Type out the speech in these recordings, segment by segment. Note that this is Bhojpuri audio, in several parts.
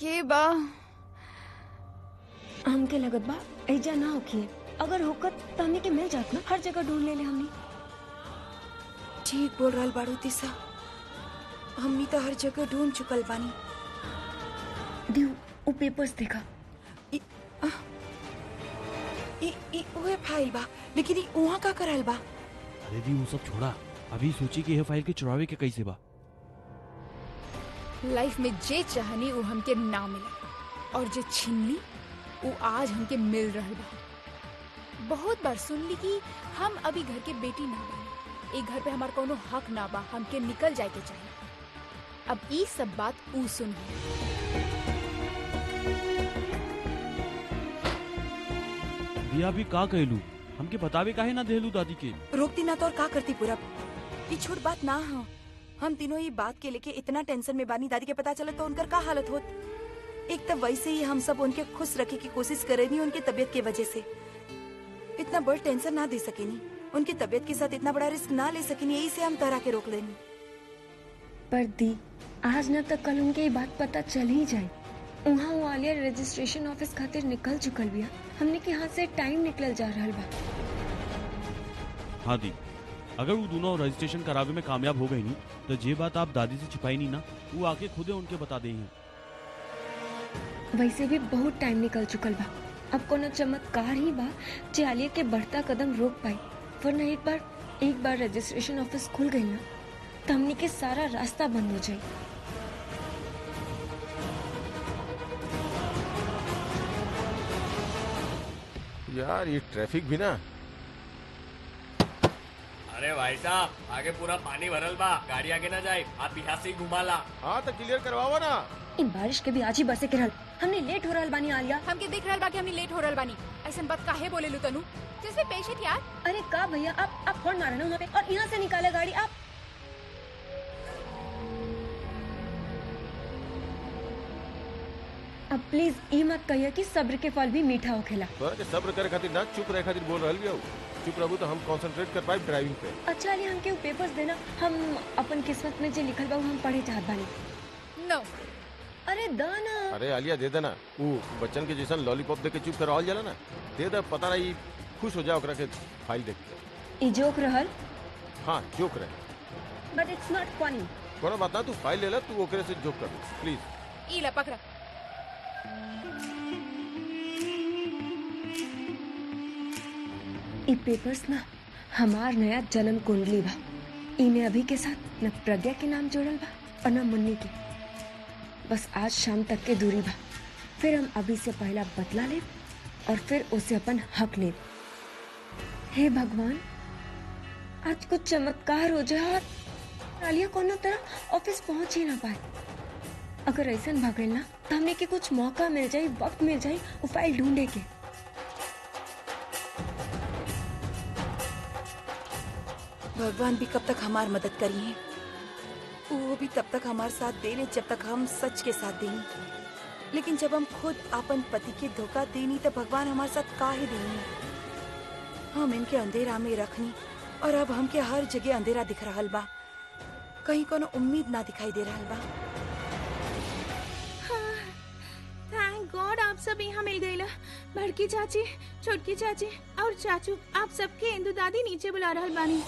के बा हमके लगत बा ऐजा ना होखिए। अगर होकर तो हमने के मिल जात ना, हर जगह ढूंढ ले हमने। ठीक बोल रहल बाड़ू तीसा, हमनी तो हर जगह ढूंढ चुकल बानी। दियो वो पेपर्स देखा। ओए फाइल बा, लेकिन ई उहाँ का करल बा? अरे दी वो सब छोड़ा, अभी सोची कि यह फाइल के चुरावे के कैसे बा। लाइफ में जे चाहनी वो हमके ना मिला और जे छीनली वो आज हमके मिल रहा बा। बहुत बार सुन ली कि हम अभी घर के बेटी ना बानी, एक घर पे हमार कोनो हक ना बा, हमके निकल जाए के चाहिए। अब ई सब बात ऊ सुन। दिया भी का कहलू, हमके बतावे काहे ना देलू दादी के। रोकती ना तो और का करती पूरब, ये छोट बात ना हो। हम तीनों ये बात के लेके इतना टेंशन में बानी, दादी के पता चला तो उनकर का हालत होत। एक तब वैसे ही हम सब उनके खुश रखे की कोशिश करे नहीं, उनकी तबीयत की वजह से इतना बड़ टेंशन ना दे सकेनी, उनकी तबीयत के साथ इतना बड़ा रिस्क ना ले सकेनी, यही से हम तरह के रोक लेनी। पर दी आज न तक कल उनके ये बात पता चल ही जाए। वहाँ वो आलिया रजिस्ट्रेशन ऑफिस खातिर निकल चुकल बिया, हमने के हाथ से टाइम निकल जा रहा बा। हाँ दी, अगर वो दोनों रजिस्ट्रेशन करावे में कामयाब हो गई नहीं तो जे बात आप दादी से छुपाई नहीं ना, वो आके खुदे उनके बता दे हैं। वैसे भी बहुत टाइम निकल चुकल बा, अब कोनो चमत्कार ही बा जे आलिया के बढ़ता कदम रोक पाई। वरना एक बार रजिस्ट्रेशन ऑफिस खुल गई ना तो हमने के सारा रास्ता बंद हो जाए। यार ये ट्रैफिक भी ना। अरे भाई साहब, आगे पूरा पानी भरल बा, गाड़ी आगे ना जाए, आप यहाँ से ही घुमा ला। हाँ तो क्लियर करवाओ ना। इन बारिश के भी आज ही बसे के रहल, हमने लेट हो रहल बानी आलिया। हमके दिख रहल बा कि हमनी लेट हो रहल बानी। ऐसन बात काहे बोले लू तनु, जिसमें पेशेंट यार। अरे का भैया, आप फोन मारे ना वहाँ पे और यहाँ से निकाले गाड़ी आप। अब प्लीज ये मत कहिए कि सब्र के फल भी मीठा होखेला। तोरा के सब्र करे खातिर ना, चुप रहे खातिर बोल रहल बिया। चुप रहू तो हम कंसंट्रेट कर पाए ड्राइविंग पे। अच्छा आलिया, हमके वो पेपर्स देना, हम अपन किस्मत में जो लिखल बा वो हम पढ़े चाहत बानी। नो। अरे दाना। अरे आलिया दे देना, वो बच्चन के जैसन लॉलीपॉप दे के चुप करावल जाला ना, दे दे, पता नहीं खुश हो जाओ ओकरा के फाइल देख के। ई जोक रहल। हाँ जोक रहे, बट इट्स नॉट फनी। कोनो बात ना, तू फाइल ले ला, तू ओकरे से जोक कर दे प्लीज। ई ला पकड़ा। ये पेपर्स ना हमार नया जन्म कुंडली बा। इमे अभी के साथ न प्रज्ञा के नाम जोड़ल बा और न मुन्नी के। बस आज शाम तक के दूरी बा, फिर हम अभी से पहला बदला ले और फिर उसे अपन हक ले। हे भगवान, आज कुछ चमत्कार हो जाए और आलिया कोनो तरह ऑफिस पहुंच ही ना पाए। अगर ऐसा भागल ना तो हमने के कुछ मौका मिल जाए, वक्त मिल जाए वो फाइल ढूंढे के। भगवान भी कब तक हमार मदद करिए, वो भी तब तक हमारे साथ देने जब तक हम सच के साथ देनी। लेकिन जब हम खुद अपन पति के धोखा देनी तो भगवान हमारे साथ का ही देनी। हम इनके अंधेरा में रखनी और अब हमके हर जगह अंधेरा दिख रहा बा, कहीं कोनो उम्मीद ना दिखाई दे रहा बा। थैंक गॉड आप सब यहाँ मिल गए। बड़की चाची, छोटकी चाची और चाचू, आप सबके इंदु दादी नीचे बुला रहल बानी।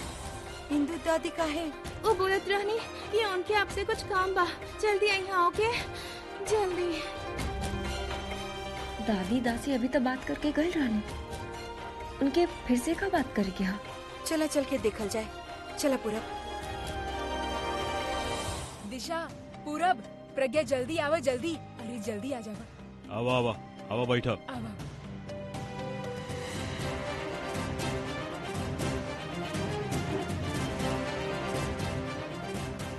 इंदु दादी का है? वो बोलत रहनी कि उनके आपसे कुछ काम बा, जल्दी यहाँ ओके, जल्दी। दादी दासी अभी तो बात करके गए रानी, उनके फिर से का बात करेगी? हाँ चला, चल के देखल जाए। चला पूरब। दिशा, पूरब, प्रज्ञा जल्दी आवा, जल्दी। अरे जल्दी आ जावा। आवा आवा आवा, बैठा। आवा।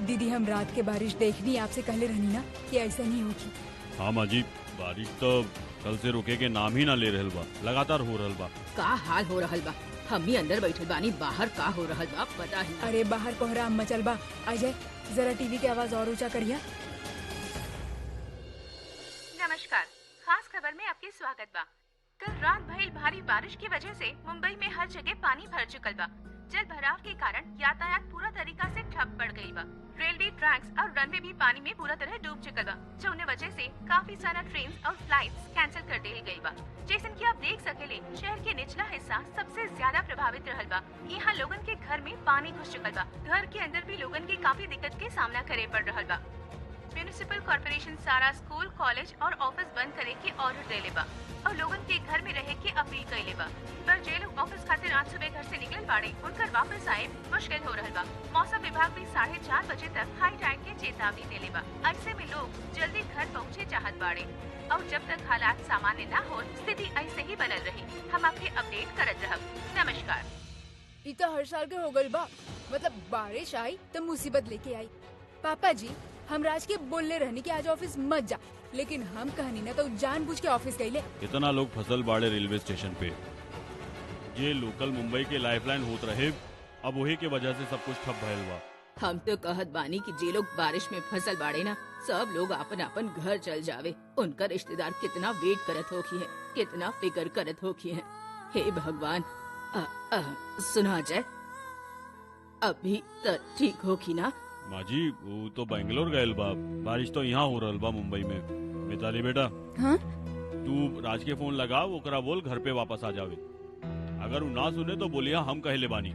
दीदी, हम रात के बारिश देखनी आपसे कहले रहनी ना कि ऐसा नहीं होगी। हाँ माँ जी, बारिश तो कल से रुके के नाम ही ना ले रहल बा, लगातार हो रहल बा। का हाल हो रहल बा? हम भी अंदर बैठल बानी, बाहर का हो रहल बा पता ही। अरे बाहर कोहराम मचल बा। अजय जरा टीवी की आवाज और ऊंचा करिया। नमस्कार, खास खबर में आपके स्वागत बा। कल रात भइल भारी बारिश की वजह से मुंबई में हर जगह पानी भर चुकल बा। जल भराव के कारण यातायात पूरा तरीका से ठप पड़ गई बा। रेलवे ट्रैक्स और रनवे भी पानी में पूरा तरह डूब चुकल बा, जौने वजह से काफी सारा ट्रेन और फ्लाइट्स कैंसिल कर देल गई बा। जैसन कि आप देख सकेले, शहर के निचला हिस्सा सबसे ज्यादा प्रभावित रहल बा। यहाँ लोगन के घर में पानी घुस चुकल बा। घर के अंदर भी लोगन के काफी दिक्कत के सामना करे पड़ रहल बा। म्यूनिसिपल कॉर्पोरेशन सारा स्कूल, कॉलेज और ऑफिस बंद करे के ऑर्डर देले बा और लोगन के घर में रहे के अपील कइले बा। पर जे लोग ऑफिस खातिर आज सुबह घर से निकल बाड़े, उनकर वापस आए मुश्किल हो रहल बा। मौसम विभाग भी 4:30 बजे तक हाई टाइड के चेतावनी देले बा। ऐसे में लोग जल्दी घर पहुँचे चाहत बाड़े और जब तक हालात सामान्य न हो, स्थिति ऐसे ही बनल रही। हम आपके अपडेट करत रहब। नमस्कार। ई तो हर साल के हो गइल बा। मतलब बारिश आई तो मुसीबत लेके आई। पापा जी, हम राज के बोलले रहनी कि आज ऑफिस मत जा, लेकिन हम कहनी ना तो जानबूझ के ऑफिस गईले। इतना लोग फसल बाड़े रेलवे स्टेशन पे, ये लोकल मुंबई के लाइफलाइन होत रहे, अब वही के वजह से सब कुछ ठप भयल बा। हम तो कहत बानी कि जे लोग बारिश में फसल बाड़े ना, सब लोग अपन अपन घर चल जावे। उनका रिश्तेदार कितना वेट करत होखी है, कितना फिक्र करत होखी है। हे भगवान, सुना जाए अभी तो ठीक होखी ना? माँ जी, वो तो बेंगलोर गयल बा, बारिश तो यहाँ हो रहल बा मुंबई में। मिताली बेटा, हाँ? तू राज के फोन लगा, ओकरा बोल घर पे वापस आ जावे। अगर वो ना सुने तो बोलिया हम कहले बानी।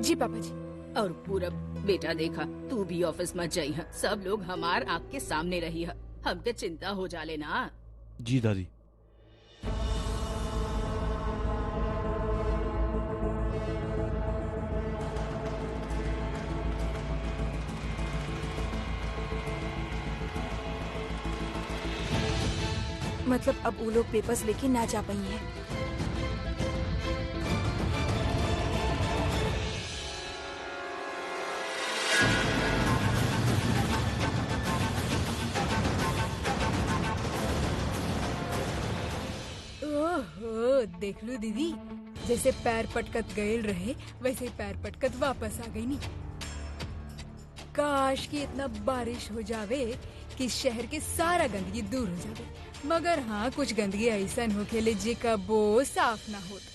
जी पापा जी। और पूरब बेटा, देखा तू भी ऑफिस मत जाई है। सब लोग हमार आँख के सामने रही है, हमके चिंता हो जाले ना। जी दादी। मतलब अब वो लोग पेपर्स लेके ना जा पाई हैं। ओहो, देख लो दीदी, जैसे पैर पटकत गए रहे वैसे पैर पटकत वापस आ गई नी। काश कि इतना बारिश हो जावे कि शहर के सारा गंदगी दूर हो जावे, मगर हाँ, कुछ गंदगी ऐसा होखेले जे कबो साफ ना होत।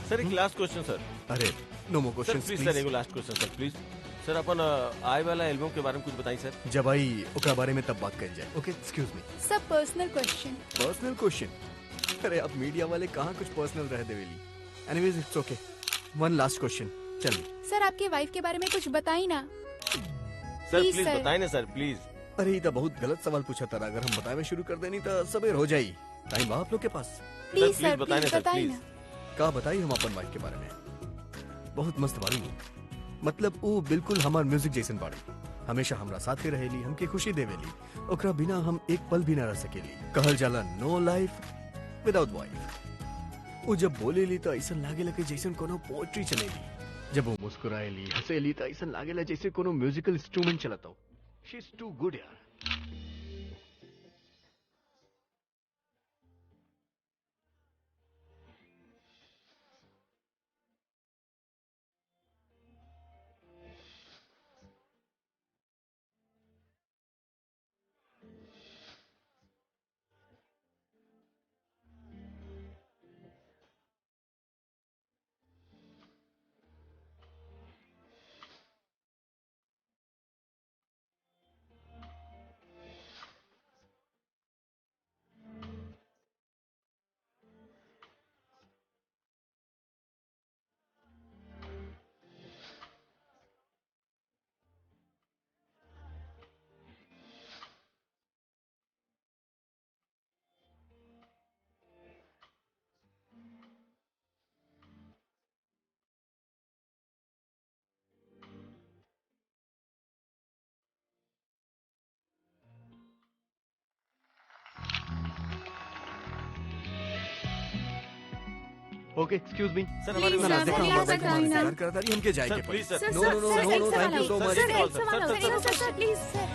सर एक लास्ट क्वेश्चन सर। अरे नो मोर सर क्वेश्चंस प्लीज सर, एगो लास्ट क्वेश्चन सर प्लीज। सर अपन आए वाला एल्बम के बारे में कुछ बताई सर। जब आई ओकरा बारे में तब बात कर जाए। ओके, एक्सक्यूज मी। सब पर्सनल क्वेश्चन। Personal question? अरे अब मीडिया वाले कहाँ कुछ पर्सनल रह देवेली। Anyways it's okay. One last question, चल। सर आपके वाइफ के बारे में कुछ बताई ना। सर प्लीज सर। बताए ना सर प्लीज। अरे ये तो बहुत गलत सवाल पूछा था। अगर हम बताए शुरू कर देनी तो सबेर हो जाई। टाइम बा आप लोग के पास? प्लीज प्लीज सर, बताएं प्लीज ना, सर, बताई प्लीज। ना। का बताई हम अपन वाइफ के बारे में? बहुत मस्त बाड़ी। मतलब वो बिल्कुल हमार म्यूजिक जैसन बाड़ी। हमेशा हमरा साथे रहेली, हमके खुशी देवेली। ओकरा बिना हम एक पल भी ना रह सकेली। कहल जाला नो लाइफ विदाउट वाइफ। वो जब बोलेली तो ऐसा लागेला कि जैसन कोनो पोएट्री चलेली। जब वो मुस्कुराएली, हंसेली तो ऐसा लागेला जैसे कोनो म्यूजिकल इंस्ट्रूमेंट चलता हो। शी इज टू गुड यार। ओके, एक्सक्यूज मी। सर Please, हमारे sir, देखा please, हमारा sir, बैंक हमारा sir, इंतजार कर रहा है, हमके जाए सर के प्लीज पड़ी। सर। नो नो नो नो नो, thank you so much. Sir, sir, please sir.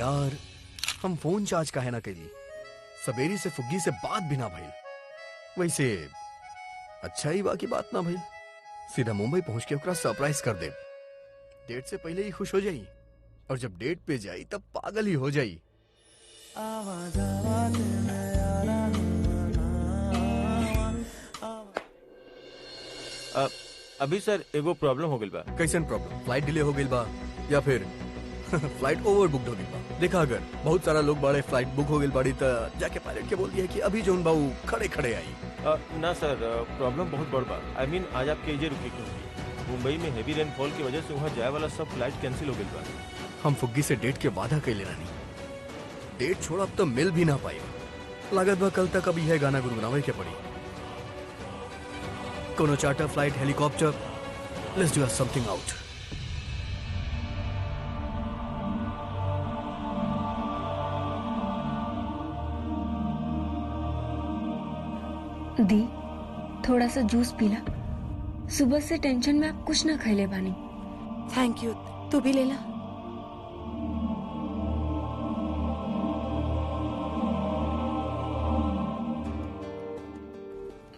यार, हम फोन चार्ज काहे ना कैली? सवेरी से फुग्गी से बात भी ना भइल। वैसे अच्छा ही बाकी बात ना भइल। सीधा मुंबई पहुंच के ओकरा सरप्राइज कर दे। डेट से पहले ही खुश हो जाई, और जब डेट पे जाई तब पागल ही हो जाई। अभी सर एगो प्रॉब्लम हो गई बा। कैसन प्रॉब्लम? फ्लाइट डिले हो गई बा या फिर फ्लाइट ओवर बुक्ड हो गई बा? देखा, अगर बहुत सारा लोग बड़े फ्लाइट बुक हो गई बाड़ी तो जाके पायलट के बोल दिया कि अभी जोन बाऊ खड़े खड़े आई। ना सर, प्रॉब्लम बहुत बड़ बा। आई मीन आज आपके एजे रुके क्यों? मुंबई में हेवी रेनफॉल की वजह से वहाँ जाए वाला सब फ्लाइट कैंसिल हो गई बा। हम फुग्गी से डेट के वादा कैले रानी। डेट छोड़ अब तो मिल भी ना पाई। लागत बा कल तक अभी है गाना गुनगुनावे के पड़ी। कोनो charter flight, helicopter, let's do something out. दी, थोड़ा सा जूस पीला। सुबह से टेंशन में आप कुछ ना खैले बानी। थैंक यू, तू भी ले ला।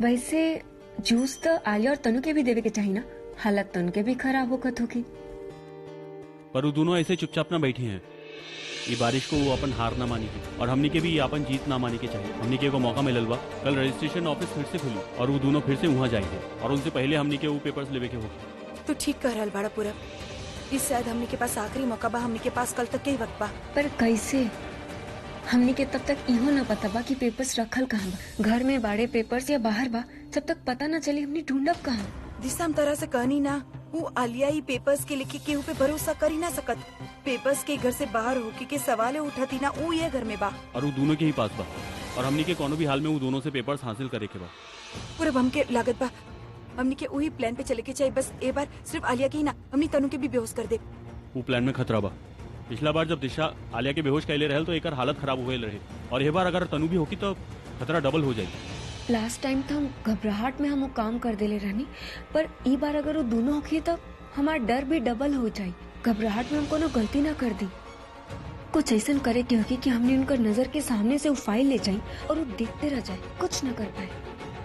वैसे जूस तो आलिया और तनु के भी देवे के चाहिए ना, हालत तनु के भी खराब होकर होगी। पर वो दोनों ऐसे चुपचाप ना बैठे हैं। ये बारिश को वो अपन हार ना मानी की, और हमने के भी ये अपन जीत ना मानी के चाहिए। हमने के को मौका मिलल बा, कल रजिस्ट्रेशन ऑफिस फिर से खुली और वो दोनों फिर से वहाँ जाएंगे, और उनसे पहले हमने के वो पेपर्स लेवे के होगी। तू ठीक कह रहल बाड़ा पूरब। इस शायद हमने के पास आखिरी मौका बा, हमने के पास कल तक के ही वक्त बा। पर कैसे? हमने के तब तक इहो ना पता बा कि पेपर्स रखल कहाँ बा। घर में बाड़े पेपर्स या बाहर बा, जब तक पता ना चली हमने ढूंढब कहाँ। दिशा हम तरह से कहनी ना, वो आलिया ही पेपर्स के लिखे केहू पे भरोसा कर ही ना सकत। पेपर्स के घर से बाहर होके के सवाले उठती ना, वो ये घर में बा और वो दोनों के ही पास बा, और हमने के कोनो भी हाल में वो दोनों से पेपर्स हासिल करे के बा। पूरब हमके लागत बा हमने के वही प्लान पे चले के चाहिए। बस ए बार सिर्फ आलिया की ही ना, हमने तनु के भी बेहोश कर दे। वो प्लान में खतरा बा। पिछला बार जब दिशा आलिया के बेहोश कैले रहल तो एक हालत खराब हुए रहे, और ये बार अगर तनु भी होगी तो खतरा डबल हो जाएगी। लास्ट टाइम तो हम घबराहट में हम वो काम कर देले रहनी, पर ई बार अगर वो दोनों होगी तो हमारा डर भी डबल हो जाए। घबराहट में हम कोनो गलती ना कर दी। कुछ ऐसा करे के होगी कि हमने उनका नजर के सामने से वो फाइल ले जाए और वो देखते रह जाए, कुछ न कर पाए।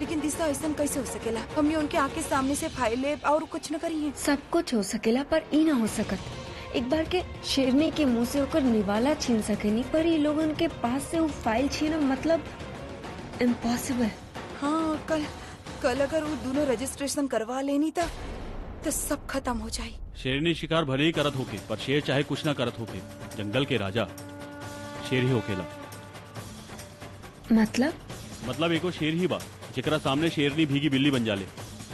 लेकिन दिशा ऐसा कैसे हो सकेला? हमने उनके आंखें सामने से फाइल ले और कुछ न करी है। सब कुछ हो सकेला पर ई ना हो सकत। एक बार के शेरनी के मुंह से होकर निवाला छीन सकेनी, पर ये लोग उनके पास से वो फाइल छीना मतलब इम्पॉसिबल। हाँ, कल अगर वो दोनों रजिस्ट्रेशन करवा लेनी तो सब खत्म हो जाए। शेरनी शिकार भले ही करत होके, पर शेर चाहे कुछ ना करत होके, जंगल के राजा शेर ही होकेला। मतलब एगो शेर ही बा जेकरा सामने शेरनी भीगी बिल्ली बन जाले,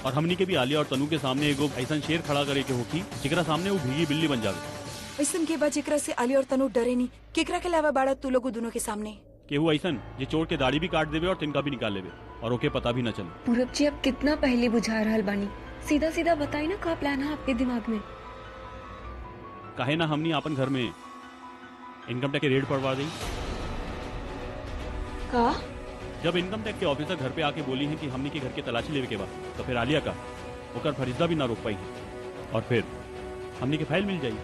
और हमनी के भी आलिया और तनु के सामने एगो ऐसा शेर खड़ा करे के होकी जेकरा सामने वो भीगी बिल्ली बन जावे। ऐसा के बाद जेकरा से आलिया और तनु डरे नहीं, केकरा के अलावा बाड़ा तू लोग दोनों के सामने केहू ऐसा जे चोर के दाढ़ी भी काट देवे और तिनका भी निकाल लेवे, और ओके पता भी न चले। पूरब जी अब कितना पहले बुझा रहल बानी, सीधा सीधा बताई ना का प्लान है आपके दिमाग में। काहे ना हमनी अपन घर में इनकम टैक्स के रेड पड़वा दी। का? जब इनकम टैक्स के ऑफिसर घर पे आके बोली है कि हमनी के घर के तलाशी लेवे के बाद, तो फिर आलिया का ओकर फरिश्ता भी ना रोक पाई है, और फिर हमनी के फाइल मिल जाई।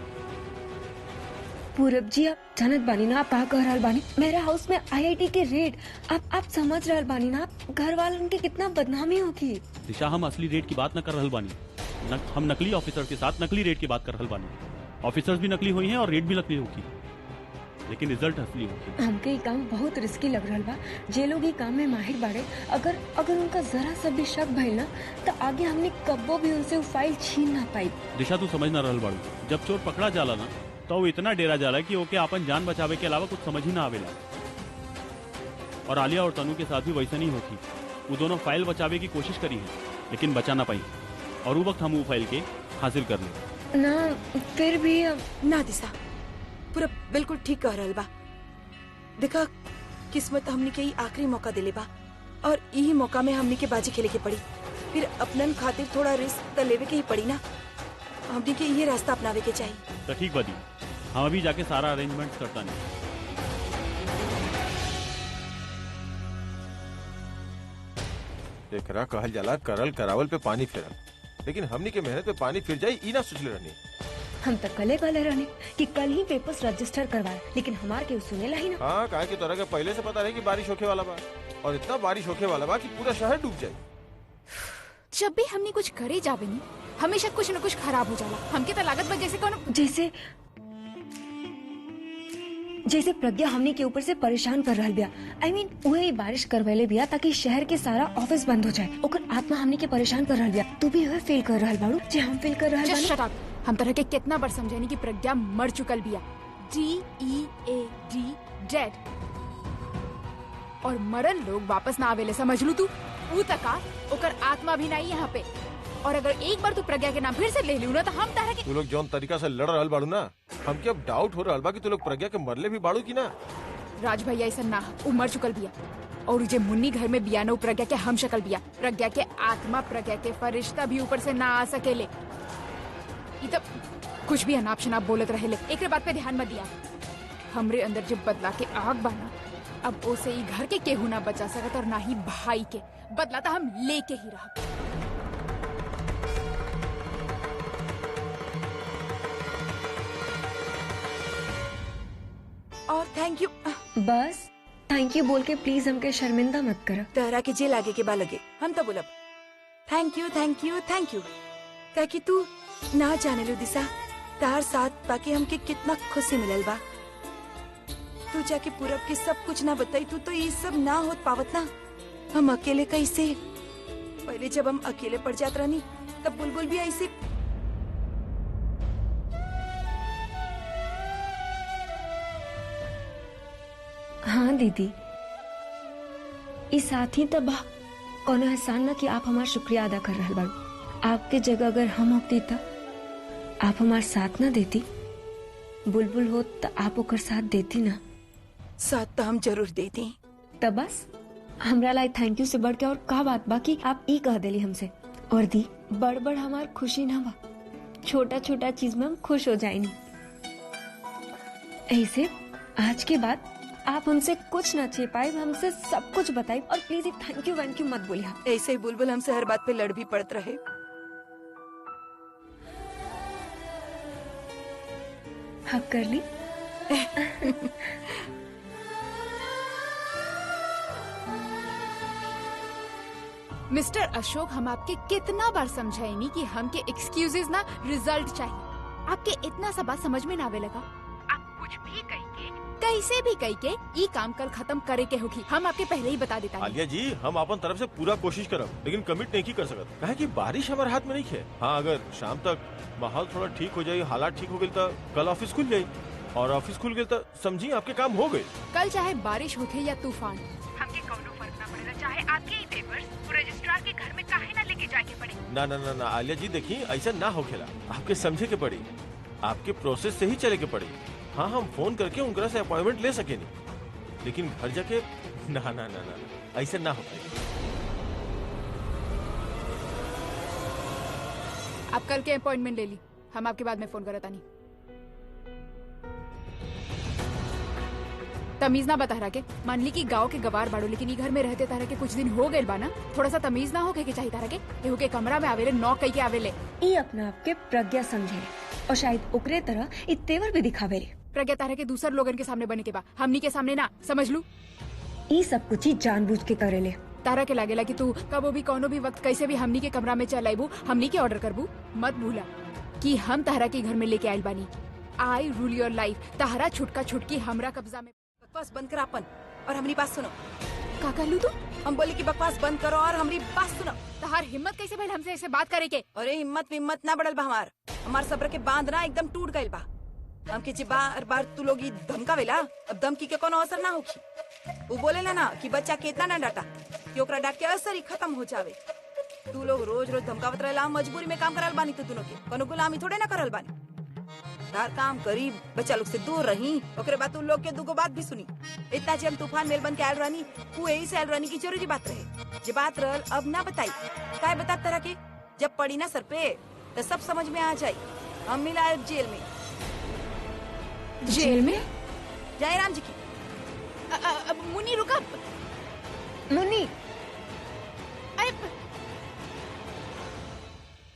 पूरब जी आप जानत बानी ना, आप कह रहल बानी मेरा हाउस में आईआईटी के रेड। आप समझ रहल बानी ना, घर वालों की कितना बदनामी होगी। दिशा, हम असली रेड की बात न कर रहल बानी, हम नकली ऑफिसर के साथ नकली रेड की बात कर रहल बानी। ऑफिसर्स भी नकली हुई हैं और रेड भी नकली होगी, लेकिन रिजल्ट असली होगी। हमके ये काम बहुत रिस्की लग रहा बा। जे लोग ये काम में माहिर बाड़े, अगर उनका जरा सा भी शक भइल ना, तो आगे हमने कब्बो भी उनसे वो फाइल छीन ना पाई। दिशा, तू समझ ना रहल बाड़ू, जब चोर पकड़ा जाला ना तो वो इतना डेरा जाला कि ओके अपन जान बचावे के अलावा कुछ समझ ही ना आवेला। और आलिया और तनु के साथ भी वैसा नहीं होती। वो दोनों फाइल बचावे की कोशिश करी है, लेकिन बचा ना पाई, और वो वक्त हम वो फाइल के हासिल कर ले ना। फिर भी ना दिशा, पूरा बिल्कुल ठीक कह रहल बा। देखा, किस्मत हमने के ही आखिरी मौका दिले बा, और यही मौका में हमने के बाजी खेले के पड़ी। फिर अपनन खातिर थोड़ा रिस्क त लेवे के ही पड़ी ना। हमने के ये रास्ता अपनावे के चाहिए। तो ठीक बदी, हम अभी जाके सारा अरेंजमेंट करता नहीं। एकरा कहल जाला करल करावल पे पानी फेरल, लेकिन हमनी के मेहनत पे पानी फिर जाई ई ना सोचले रहनी। हम तो कले कहले रहने कि कल ही पेपर्स रजिस्टर करवाए, लेकिन हमार के सुनेला ही ना। हाँ, काहे की तरह के पहले से पता रहे कि बारिश होके वाला बा, और इतना बारिश होके वाला बा कि पूरा शहर डूब जाए। जब भी हमने कुछ करे जावे नी, हमेशा कुछ न कुछ खराब हो जाला। हमके तो लागत बा जैसे कौन जैसे प्रज्ञा हमने के ऊपर से परेशान कर रहल बिया। I mean, वही बारिश करवेले बिया ताकि शहर के सारा ऑफिस बंद हो जाए। ओकर आत्मा हमने के परेशान कर रहल बिया। तू भी वह फील कर रहल बाड़ू जे हम फील कर रहल Just बानी। shut up। हम तरह के कितना बार समझानी कि प्रज्ञा मर चुकल बिया। DEAD, dead. और मरल लोग वापस ना आवेले, समझ लू तू। ऊ तका ओकर आत्मा भी नहीं यहाँ पे। और अगर एक बार तू प्रज्ञा के नाम फिर से ले लियो ना तो हम तरह के तू लोग जौन तरीका से लड़ रहल बाड़ू ना, हमके अब डाउट हो रहल बा कि तू लोग प्रज्ञा के मरले भी बाड़ू की ना। राज भैया ऐसा ना, ऊ मर चुकल बिया। और जे मुन्नी घर में बिया ना, ऊ प्रज्ञा के हम शक्ल बिया। प्रज्ञा के आत्मा, प्रज्ञा के फरिश्ता भी ऊपर से ना आ सकेले। ई तो कुछ भी अनाप शनाप बोलत रहेले। एक बात पे ध्यान मत दिया। हमरे अंदर जब बदला के आग बना, अब ओसे ई घर के केहू ना बचा सकत और ना ही भाई के। बदला तो हम लेके ही रहा। और thank you. Bus thank you बोल के प्लीज हमके शर्मिंदा मत कर। तहरा के जे लागे के बा लगे, हम तो बोलब thank you thank you thank you. ताकि तू ना जाने लो दिशा, तार साथ पाके हमके कितना खुशी मिलल बा। तू जाके पूरब के सब कुछ ना बताई, तू तो ये सब ना होत पावत ना। हम अकेले कैसे, पहले जब हम अकेले पड़ जात रहनी तब बुलबुल भी ऐसे। हाँ दीदी, इस साथी तब कोनो एहसान ना कि आप हमारा शुक्रिया अदा कर रहल बाड़ू। आपके जगह अगर हम होती तो आप हमार साथ ना देती। बुलबुल हो तो आप ओकर साथ देती ना। साथ तो हम जरूर देती। तब बस हमरा लाई थैंक यू से बढ़ के और का बात बाकी आप ई कह देली हमसे। और दी बड़ बड़ हमार खुशी ना बा, छोटा छोटा चीज में हम खुश हो जाएनी। ऐसे आज के बाद आप हमसे कुछ न छिपाए, हमसे सब कुछ बताए। और प्लीज एक थैंक यू वैंक यू मत बोलिए। ऐसे ही बुलबुल हमसे हर बात पे लड़ भी पड़त रहे। हक कर ली। मिस्टर अशोक, हम आपके कितना बार समझाएनी कि हमके एक्सक्यूजेस ना रिजल्ट चाहिए। आपके इतना सा बात समझ में ना आवे लगा। आप कुछ भी कही के, कैसे भी कही के ये काम कल खत्म करे के होगी। हम आपके पहले ही बता देता है। आलिया जी, हम अपन तरफ से पूरा कोशिश करब, लेकिन कमिट नहीं की कर सकत। काहे कि बारिश हमारे हाथ में नहीं है। हाँ, अगर शाम तक माहौल थोड़ा ठीक हो जाये, हालात ठीक हो गए तो कल ऑफिस खुल जाये, और ऑफिस खुल गए तो समझी आपके काम हो गए। कल चाहे बारिश होके या तूफान, हमके कौनो फर्क ना पड़ेगा। चाहे आपके ही पेपर्स रजिस्ट्रार के घर में काहे ना लेके जाके पड़े। ना ना ना ना आलिया जी, देखिए ऐसा ना हो खेला। आपके समझे के पड़ी, आपके प्रोसेस से ही चले के पड़ी। हाँ, हम फोन करके उनका से अपॉइंटमेंट ले सके नहीं, लेकिन घर जाके ना ना ना ना ऐसा ना हो पाए। आप कल के अपॉइंटमेंट ले ली, हम आपके बाद में फोन करता नहीं। तमीज ना बता रहा के, मान ली कि गांव के गवार बाड़ो, लेकिन ये घर में रहते तारा के कुछ दिन हो गए बा ना, थोड़ा सा तमीज ना हो के चाहिए तारा के केहू के कमरा में आवेले नॉक कई के आवेले। ये अपना आपके प्रज्ञा समझे और शायद ओकरे तरह इ तेवर भी दिखावे रे। प्रज्ञा तारा के दूसर लोगन के सामने बने के बा, हमनी के सामने ना, समझ लू। ये सब कुछ ही जानबूझ के करेले। तारा के लागेला कि तू कबो भी कोनो भी वक्त कैसे भी हमनी के कमरा में चल आईबू, हमनी के ऑर्डर करबू। मत भूला कि हम तारा के घर में लेके आयल बानी। I rule your life. तारा छुटका छुटकी हमरा कब्जा में। बकवास बंद कर अपन और हमारी बात सुनो। का कहलू तू? हम बोले कि बकवास बंद करो और हमारी बात सुनो। तहार हिम्मत कैसे भइल हमसे ऐसे बात करे के? अरे हिम्मत ना बढ़ल बा हमार सब्र के बांध ना एकदम टूट गइल बा। हमके जे बार बार तू लोग ई धमकावेला, अब धमकी के कोनो असर ना होखी। वो बोलेला ना कि बच्चा के इतना ना डांटा कि ओकरा डांट के असर ही खत्म हो जावे। तू लोग रोज रोज धमकावत रहेला, मजबूरी में काम करल बानी तू दोनों के, कोनो गुलामी थोड़े ना करल बानी। तार काम करी, बच्चा लोग से दूर रही। ओकरे बाद तू लोग के दूगो बात भी सुनी। इतना जे हम तूफान मेल बन के आयल रहनी, तू यही से आयल रहनी की जरूरी बात रहे। जे बात रहल अब ना बताई, काय बता तरह के जब पड़ी ना सर पे तो सब समझ में आ जाई। हम मिला जेल में। जेल में? जय राम जी की। मुन्नी रुका। मुन्नी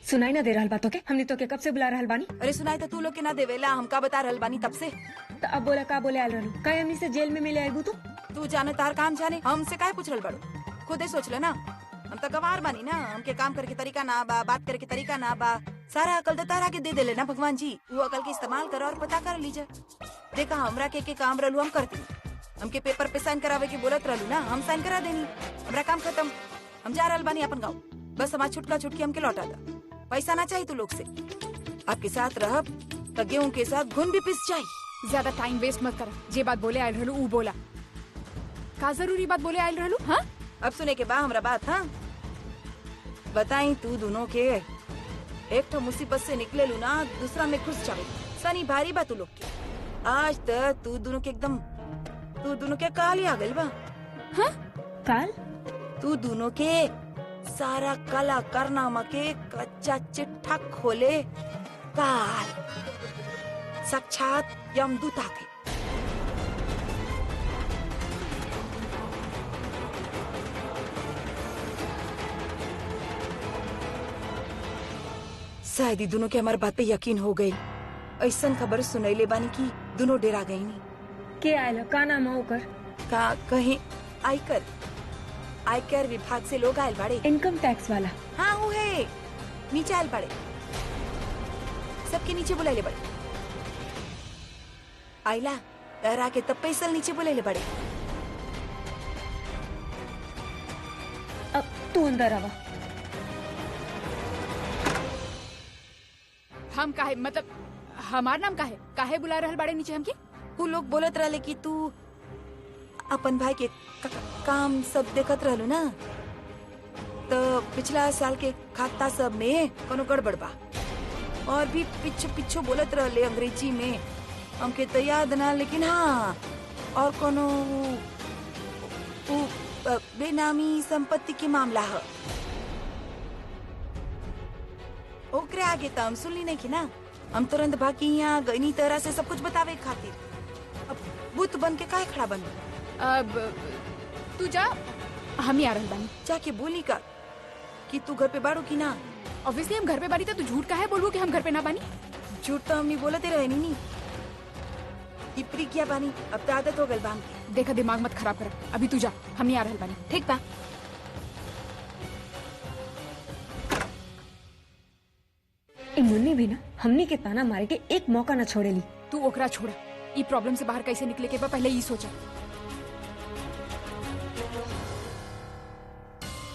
सुनाई ना दे रहल बातों के? हमने तो के कब से बुला रहल बानी? अरे सुनाई तो तू लोग के ना देवेला, हमका बता रहल बानी तब से। तो अब बोला का बोले आयल रहलू? काहे हमनी से जेल में मिले आइबू तू? तू जाने तार काम जाने, हमसे काहे पूछ रहल बड़ो? खुदे सोच ले ना, हम तो गवार बानी ना, हमके काम करे के तरीका ना बा, बात करे के तरीका ना बा, सारा अकल तो तारा के दे देले ना भगवान जी। वो अकल के इस्तेमाल करो और पता कर लीजिए। देखा हमरा के काम रहलू हम करती, हमके पेपर पे साइन करावे के बोलत रहलू ना, हम साइन करा देनी, हमरा काम खत्म। हम जा रहल बानी अपन गाँव, बस हमार छुटका छुटकी हमके लौटा दा। पैसा ना चाहिए तू लोग से, आपके साथ रह तो गेहूं के साथ घुन भी पिस जाये। ज्यादा टाइम वेस्ट मत कर। जे बात बोले आयल रहलू ऊ बोला। का जरूरी बात बोले आयल रहलू? हाँ अब सुने के बाद हमरा बात। हाँ बताई, तू दोनों के एक तो मुसीबत से निकले लू ना, दूसरा में घुस जावे। सनी भारी बा तू लोग के। आज तक तू दोनों के काल ही आ गइल बा। हाँ काल? तू दोनों के सारा कला करनामा के कच्चा चिट्ठा खोले काल, साक्षात यमदूत आके। शायद ही दोनों के हमारे बात पे यकीन हो गई। ऐसा खबर सुनैले बानी की दोनों डेरा गई नी। के आयल? का नाम है ओकर? का कहीं आयकर विभाग से लोग आयल बाड़े। इनकम टैक्स वाला? हाँ वो है, नीचे आयल बाड़े, सबके नीचे बुलाइले बड़े। आइला डरा के तब पैसा नीचे बुलाइले बड़े। अब तू अंदर आवा। हम काहे, मतलब हमार नाम काहे बुला रहल बाड़े नीचे हमके? वो लोग बोलत रहले कि तू अपन भाई के काम सब देखत रहलू ना, तो पिछला साल के खाता सब में कोनो गड़बड़ बा। और भी पिछो बोलत रहले अंग्रेजी में, हमके तो याद ना, लेकिन हाँ और कोनो बेनामी संपत्ति के मामला है। ओकरे आगे तो हम सुनली नहीं की ना, हम तुरंत भागी यहाँ गईनी तरह से सब कुछ बतावे खातिर। अब बुत बन के काहे खड़ा बन? अब तू जा, हम ही आ रहल बानी। जाके बोली का कि तू घर पे बाड़ू की ना? ऑब्वियसली हम घर पे बानी, तू झूठ काहे बोलबू कि हम घर पे ना बानी? झूठ तो हमनी बोलते रहे नी। इपरी क्या बानी, अब तो आदत हो गई बाम की। देखा दिमाग मत खराब कर, अभी तू जा, हम ही आ रहल बानी। ठीक बा? मुन्नी भी ना हमनी के ताना मारे के एक मौका न छोड़ेली। तू ओकरा छोड़, ई प्रॉब्लम से बाहर कैसे निकले के बा पहले ई सोचा।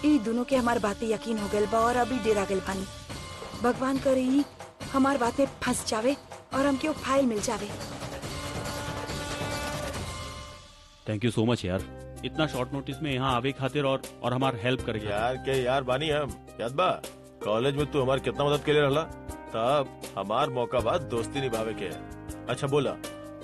ई दोनों के हमार बातें यकीन हो गए बा और अभी डेरा गए पानी। भगवान करे ई हमार बातें फंस जावे और हमके वो फाइल मिल जावे। थैंक यू सो मच यार, इतना शॉर्ट नोटिस में यहाँ आवे खातिर और हमार हेल्प कर यार के यार बानी हम याद बा कॉलेज में तू हमार कितना मदद के लिए रहला, तब हमार मौका बाद दोस्ती निभावे के है। अच्छा बोला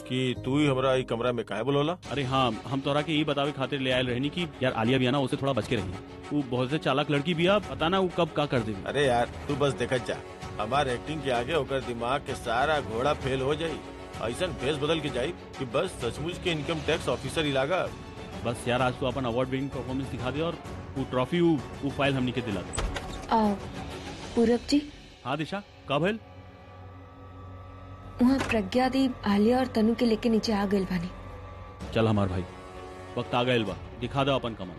कि तू ही हमारा ई कमरा में काहे बोलोला? अरे हाँ, हम तोरा के यही बतावे खातिर ले आयल रहनी कि यार आलिया भी है ना, उसे थोड़ा बच के रही। वो बहुत से चालाक लड़की भी है, पता ना वो कब का कर देगी। अरे यार तू बस देखत जा, हमार एक्टिंग के आगे होकर दिमाग के सारा घोड़ा फेल हो जाई। ऐसा फेस बदल के जाई कि बस सचमुच के इनकम टैक्स ऑफिसर ही लागा। बस यार आज तो अपन अवार्ड विनिंग परफॉर्मेंस दिखा दे और वो ट्रॉफी वो फाइल हमनी के दिला दे। पूरब जी। हाँ दिशा, कब है? वहाँ प्रज्ञा दी आलिया और तनु के लेके नीचे आ गए बानी। चल हमार भाई, वक्त आ गए बा, दिखा दो अपन कमाल।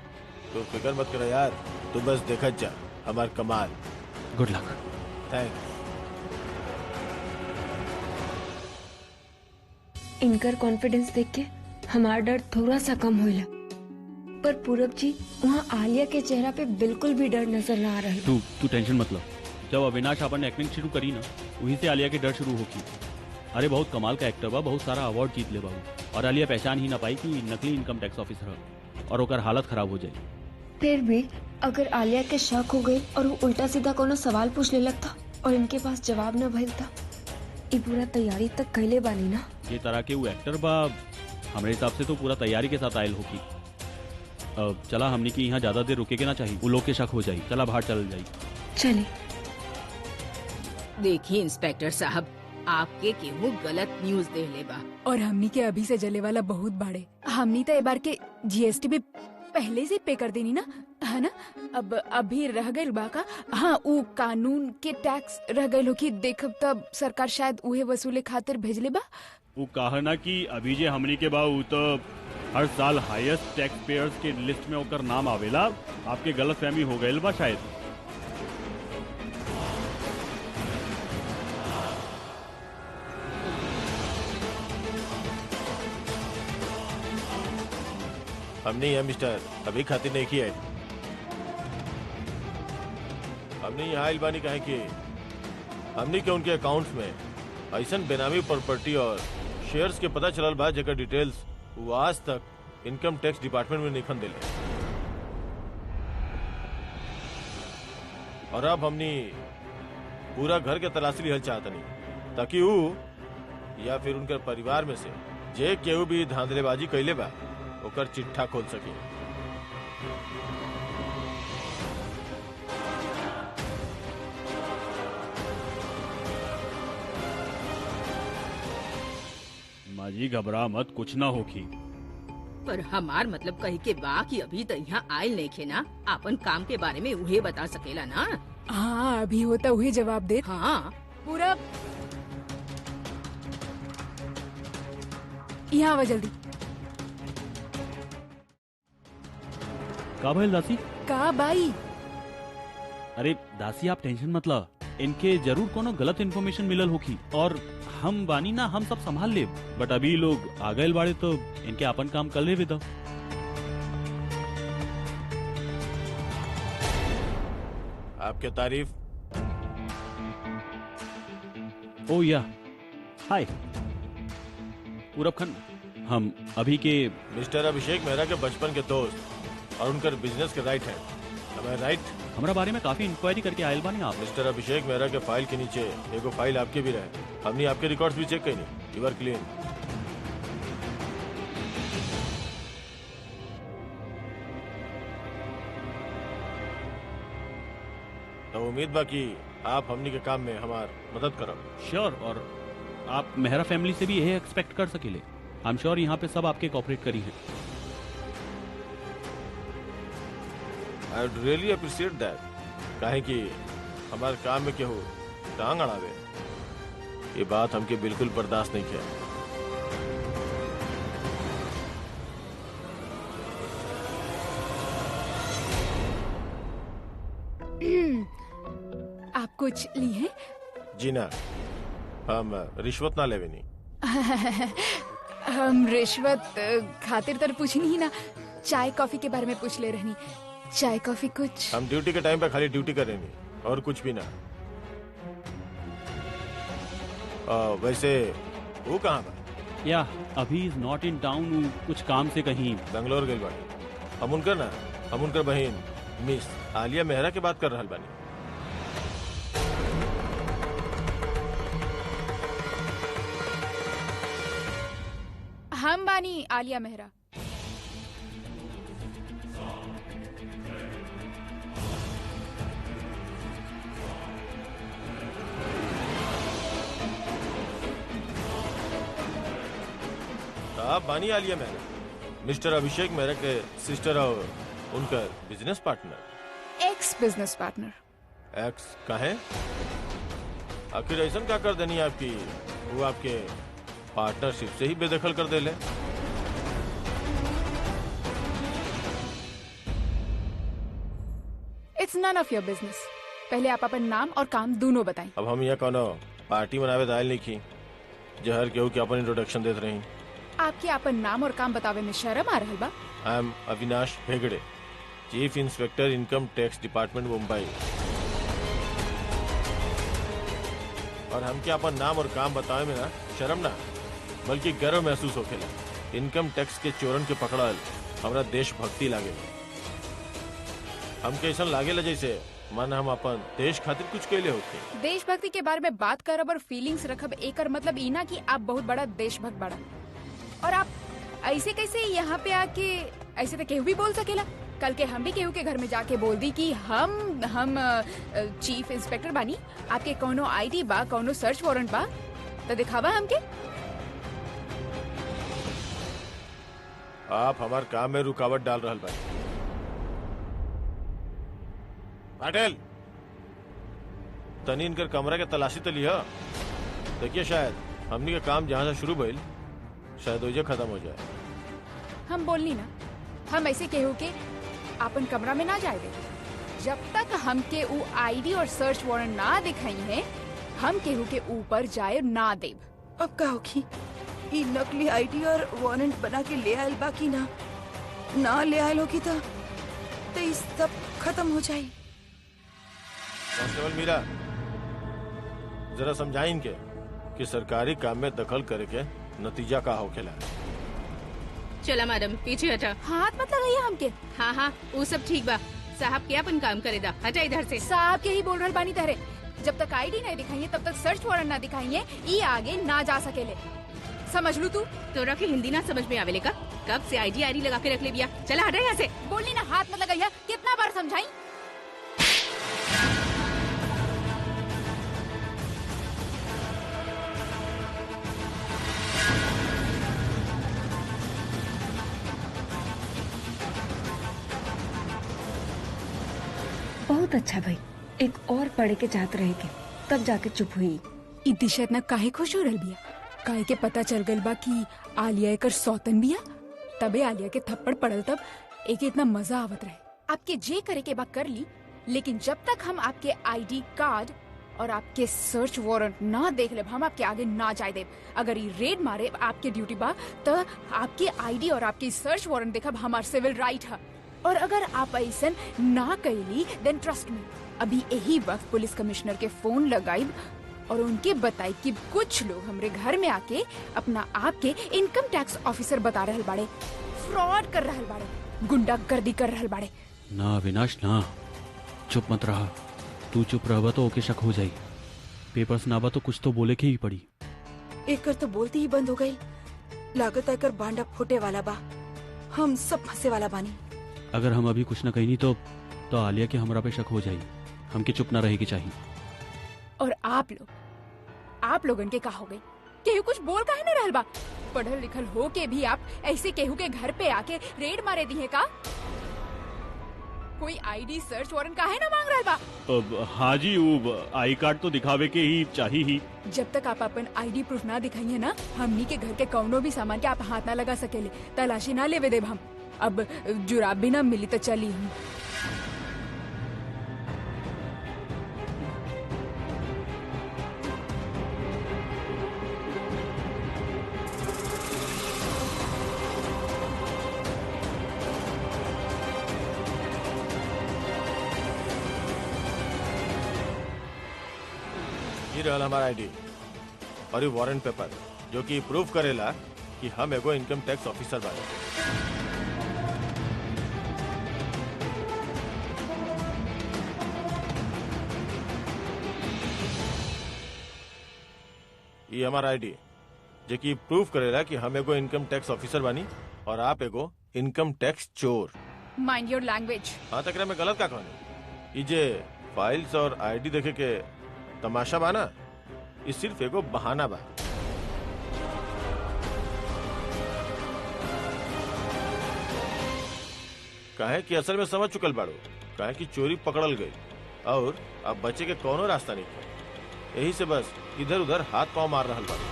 तो फिक्र मत करो यार, तू बस देखत जा हमार कमाल। Good luck. थैंक्स। इनकर कॉन्फिडेंस देख के हमारा डर थोड़ा सा कम हुआ, पर पूरब जी वहाँ आलिया के चेहरा पे बिल्कुल भी डर नजर ना आ रहा। तू टेंशन मत लो, जब अविनाश अपन एक्टिंग शुरू करी ना, वहीं से आलिया के डर शुरू होगी। अरे बहुत कमाल का एक्टर बा, बहुत सारा अवार्ड जीत ले बाबू, और आलिया पहचान ही ना पाई कि नकली इनकम टैक्स ऑफिसर है और ओकर हालत खराब हो जाए। फिर भी अगर आलिया के शक हो गई और वो उल्टा सीधा कोनो सवाल पूछ ले लगता और इनके पास जवाब न भइलता, ये पूरा तैयारी तक कैले बानी ना। ये तरह के वो एक्टर बा, हमारे हिसाब से तो पूरा तैयारी के साथ आयल होगी। चला हमने की यहाँ ज्यादा देर रुके के ना चाहिए, वो लोग के शक हो जाये। चला बाहर चल जाये। चले। देखिए इंस्पेक्टर साहब, आपके केहू गलत न्यूज दे ले बा। और हमनी के अभी से जले वाला बहुत बाड़े। हमनी तो ए बार के जीएसटी भी पहले से पे कर देनी ना, है ना? अब अभी रह गइल बा का? हाँ, ऊ कानून के टैक्स रह गइल हो कि देखब तब सरकार शायद उहे वसूले खातिर भेजले बा। वो कहा ना कि अभी जे हमनी के बा ऊ तो हर साल हाईएस्ट टैक्स पेयर्स के लिस्ट में ओकर नाम आवेला। आपके गलतफहमी हो गइल बा शायद। हमने यहाँ मिस्टर अभी खातिर नहीं किया है। हमने यहाँ इल्बानी कहा कि हमने के उनके अकाउंट्स में ऐसा बेनामी प्रॉपर्टी और शेयर्स के पता चलल बा जेकर डिटेल्स वो आज तक इनकम टैक्स डिपार्टमेंट में निखन दिले। और अब हमने पूरा घर के तलाशी लिहल चाहतनी ताकि वो या फिर उनके परिवार में से जे केहू भी धांधलेबाजी कैले बा ओकर चिट्ठा खोल सके। माजी घबरा मत, कुछ ना होखी। पर हमार मतलब कही के बा कि अभी तो यहाँ आयल नहीं खे ना, अपन काम के बारे में उहे बता सकेला ना। हाँ, अभी होता हुए जवाब दे। हाँ, पूरा यहाँ आवा जल्दी। का भइल दासी? का बाई? अरे दासी आप टेंशन मत ला, इनके जरूर कोनो गलत इन्फॉर्मेशन मिलल होखी और हम बानी ना, हम सब संभाल लेब। बट अभी लोग आ गए बाड़े तो इनके अपन काम कर लेवे दो। आपके तारीफ। ओ या हाय पूरब खन, हम अभी के मिस्टर अभिषेक मेहरा के बचपन के दोस्त और उनकर बिजनेस के राइट है। हमें राइट हमारा बारे में काफी इंक्वायरी करके आयल बानी आप। मिस्टर अभिषेक मेहरा के फाइल के नीचे एगो फाइल आपके भी रहे। हमने आपके रिकॉर्ड्स भी चेक करी। You are clean. तो उम्मीद बा कि आप हमनी के काम में हमार मदद करो। श्योर, और आप मेहरा फैमिली से भी यही एक्सपेक्ट कर सकेले। आई एम श्योर यहाँ पे सब आपके कोऑपरेट करी हैं। I would really appreciate that. काहे कि हमारे काम में केहू टांग अड़ावे, ये बात हमके बिल्कुल बर्दाश्त नहीं किया। आप कुछ ली हैं? जी ना, हम रिश्वत ना लेवे नहीं। हम रिश्वत खातिर तर पूछनी ही ना, चाय कॉफी के बारे में पूछ ले रहनी। चाय कॉफी कुछ? हम ड्यूटी के टाइम पे खाली ड्यूटी कर रहे और कुछ भी ना। वैसे वो कहाँ बा? या अभी इज नॉट इन टाउन, कुछ काम से कहीं बेंगलोर गई बानी। हम उनकर बहन मिस आलिया मेहरा के बात कर रहा बानी। हम बानी आलिया मेहरा। आप बानी आलिया मेहरा, मिस्टर अभिषेक मेहरा के सिस्टर और उनका business partner. X business partner. X का है? आखिर ऐसा क्या कर देनी आपकी वो आपके पार्टनरशिप से ही बेदखल कर दे ले? इट्स नन ऑफ योर बिजनेस। पहले आप अपन नाम और काम दोनों बताएं। अब हम यहाँ कोनो पार्टी मनावे दायल नहीं की जहर केहू के अपन इंट्रोडक्शन देते रही। आपके अपन नाम और काम बतावे में शर्म आ रहल बा? I am Avinash Bhegade, chief inspector income tax department Mumbai. और हमके अपन नाम और काम बतावे में ना शर्म ना बल्कि गर्व महसूस होखेला। इनकम टैक्स के चोरन के पकड़ल हमरा देशभक्ति लागे। हमके ऐसा लागेला जैसे मन हम अपन देश खातिर कुछ कैले होते। देशभक्ति के बारे में बात करब और फीलिंग्स रखब एकर मतलब ई ना कि आप बहुत बड़ा देशभक्त बड़ा। और आप ऐसे कैसे यहाँ पे आके ऐसे तो केहू भी बोल सकेला। कल के हम भी केहू के घर में जाके बोल दी कि हम चीफ इंस्पेक्टर बानी, आपके कोनो आईडी बा, कोनो सर्च वारंट बा, तो दिखावा हमके। आप हमार काम में रुकावट डाल रहल बा। पाटिल तनी इनकर कमरा के तलाशी तो लिया। देखिए शायद हमनी का काम जहाँ से शुरू भइल शायद वही खत्म हो जाए। हम बोलनी ना, हम ऐसे केहू के अपन कमरा में ना जाए दे जब तक हमके ऊ आईडी और सर्च वारंट ना दिखाई है, हम केहू के ऊपर जाए ना देब। अब का होगी? ई नकली आईडी और वारंट बना के ले आयल बाकी ना ले आयल होगी तो ई सब खत्म हो जाए। कांस्टेबल मीरा, जरा समझाई इनके कि सरकारी काम में दखल करे के नतीजा का होखेला। चला मैडम पीछे हटा। हाथ मत लगाइए हमके। हाँ हाँ वो सब ठीक बा, साहब के अपन काम करे दा, हटा इधर से। साहब के ही बोल रहल बानी तहरे, जब तक आईडी नहीं दिखाइए तब तक सर्च वारंट ना दिखाइए, ई आगे ना जा सकेले। समझ लू तू? तोरा के हिंदी ना समझ में आवेले का? कब से आईडी लगा के रख ले बिया। चला हटा यहाँ से। बोली ना हाथ मत लगाइए, कितना बार समझाई? बहुत अच्छा भाई, एक और पढ़े के चाहत रहे के तब जाके चुप हुई। ई दिशा इतना काहे खुश हो रहल बिया? काहे के पता चल गल बा कि आलिया एकर सौतन बिया, तबे आलिया के थप्पड़ पड़ल तब एके इतना मजा आवत रहे। आपके जे करे के बा कर ली, लेकिन जब तक हम आपके आईडी कार्ड और आपके सर्च वारंट ना देख ले, हम आपके आगे ना जाए देब। अगर ये रेड मारे आपके ड्यूटी बा तो आपके आईडी और आपके सर्च वारंट देखब हमार सिविल राइट है। और अगर आप ऐसा ना कैली देन ट्रस्ट मी, अभी यही वक्त पुलिस कमिश्नर के फोन लगाइब और उनके बताई कि कुछ लोग हमरे घर में आके अपना आप के इनकम टैक्स ऑफिसर बता रहल बाड़े, फ्रॉड कर रहल बाड़े, गुंडागर्दी कर रहल बाड़े। ना अविनाश ना, चुप मत रहा। तू चुप रहबा तो ओके शक हो जाई, पेपर्स ना बा तो कुछ तो बोले के ही पड़ी। एकर तो बोलती ही बंद हो गई। लागत एकर भांडा फूटे वाला बा, हम सब फंसे वाला बानी। अगर हम अभी कुछ न कही तो आलिया के हमरा पे शक हो जाई। हमके चुप ना रहे की चाहिए। और आप लोगन के का हो गई? केहू कुछ बोल काहे न रहल बा? पढ़ल लिखल हो के भी आप ऐसे केहू के घर पे आके रेड मारे दी है का? कोई आईडी सर्च वारंट काहे ना मांग रहल बा? हाँ जी, वो आई कार्ड तो दिखावे के ही चाहिए ही। जब तक आप अपन आईडी प्रूफ ना दिखाइए ना, हमनी के घर के कौनो भी सामान के आप हाथ ना लगा सकेले, तलाशी ना लेवे देब हम। अब जुराब भी ना मिली तो चली हम। ये रहल हमारा आईडी और ये वारंट पेपर जो कि प्रूफ करेला कि हम एगो इनकम टैक्स ऑफिसर बानी। ये हमारा आईडी जो कि प्रूफ करेला कि हम एगो इनकम टैक्स ऑफिसर बानी और आप एगो इनकम टैक्स चोर। Mind your language. हाँ तक में गलत का कहनी? ये जे फाइल्स और आईडी देखे के तमाशा बा ना, ये सिर्फ एगो बहाना बा। काहे कि असल में समझ चुकल बाड़ो, काहे कि चोरी पकड़ल गई और अब बचे के कोनो रास्ता नहीं था। यही से बस इधर उधर हाथ पांव मार रहल बाड़ो।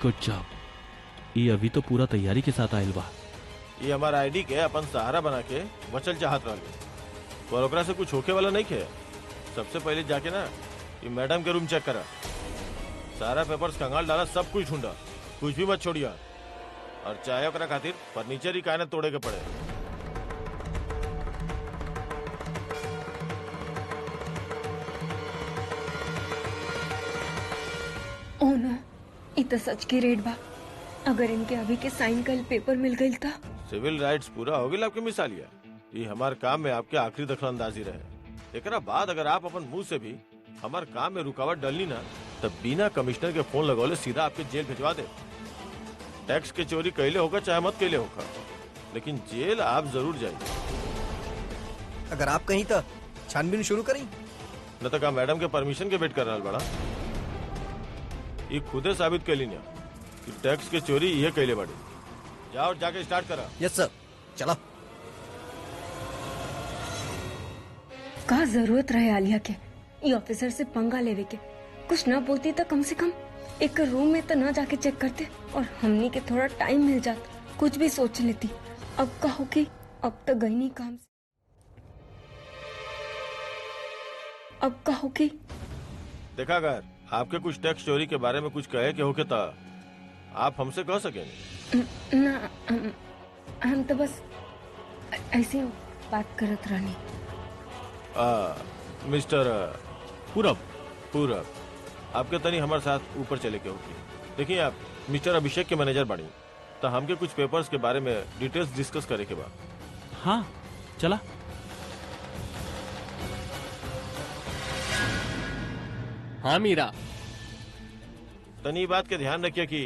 Good job. ये अभी तो पूरा तैयारी के साथ आयल बा। ये हमारा आईडी के अपन सहारा बना के बचल चाहत रहल, पर ओकरा से कुछ होके वाला नहीं खे। सबसे पहले जाके ना ये मैडम के रूम चेक करा, सारा पेपर्स कंगाल डाला, सब कुछ ढूंढा, कुछ भी मत छोड़िया। और चाहे ओकरा खातिर फर्नीचर ही काहे ना तोड़े के पड़े। ओ नो, इ तो सच की रेड बा। अगर इनके अभी के साइन कल पेपर मिल गई था। सिविल राइट्स पूरा हो गया आपके मिसालिया। ये हमारे काम में आपके आखिरी दखलंदाजी रहे। एकरा बाद अगर आप अपन मुंह से भी हमारे काम में रुकावट डालनी ना, तब बिना कमिश्नर के फोन लगौले सीधा आपके जेल भिजवा दे। टैक्स के चोरी कैले होगा चाहे मत कैले होगा, लेकिन जेल आप जरूर जाइए। अगर आप कहीं तो छानबीन शुरू करें। न तो का मैडम के परमिशन के वेट कर रहा बड़ा। ये खुदे साबित कैली ना कि टैक्स के चोरी ये कैले बड़ी। जाओ जाके स्टार्ट करा। यस सर, चलो। का जरूरत रहे आलिया के ये ऑफिसर से पंगा लेवे के? कुछ ना बोलती तो कम से कम एक रूम में तो ना जाके चेक करते और हमनी के थोड़ा टाइम मिल जाता, कुछ भी सोच लेती। अब का होगी, अब तो गई नहीं काम से। अब का होगी? देखा अगर आपके कुछ टैक्स चोरी के बारे में कुछ कहे के होके तो आप हमसे कह सकेंगे ना। हम तो बस ऐसे बात करत रहनी। मिस्टर पूरब, पूरब, आपके तनी हमारे साथ ऊपर चले के होगी। देखिए आप मिस्टर अभिषेक के मैनेजर बनी तो हमके कुछ पेपर्स के बारे में डिटेल्स डिस्कस करे के बाद। हाँ चला। हाँ मीरा, तनी बात के ध्यान रखिए कि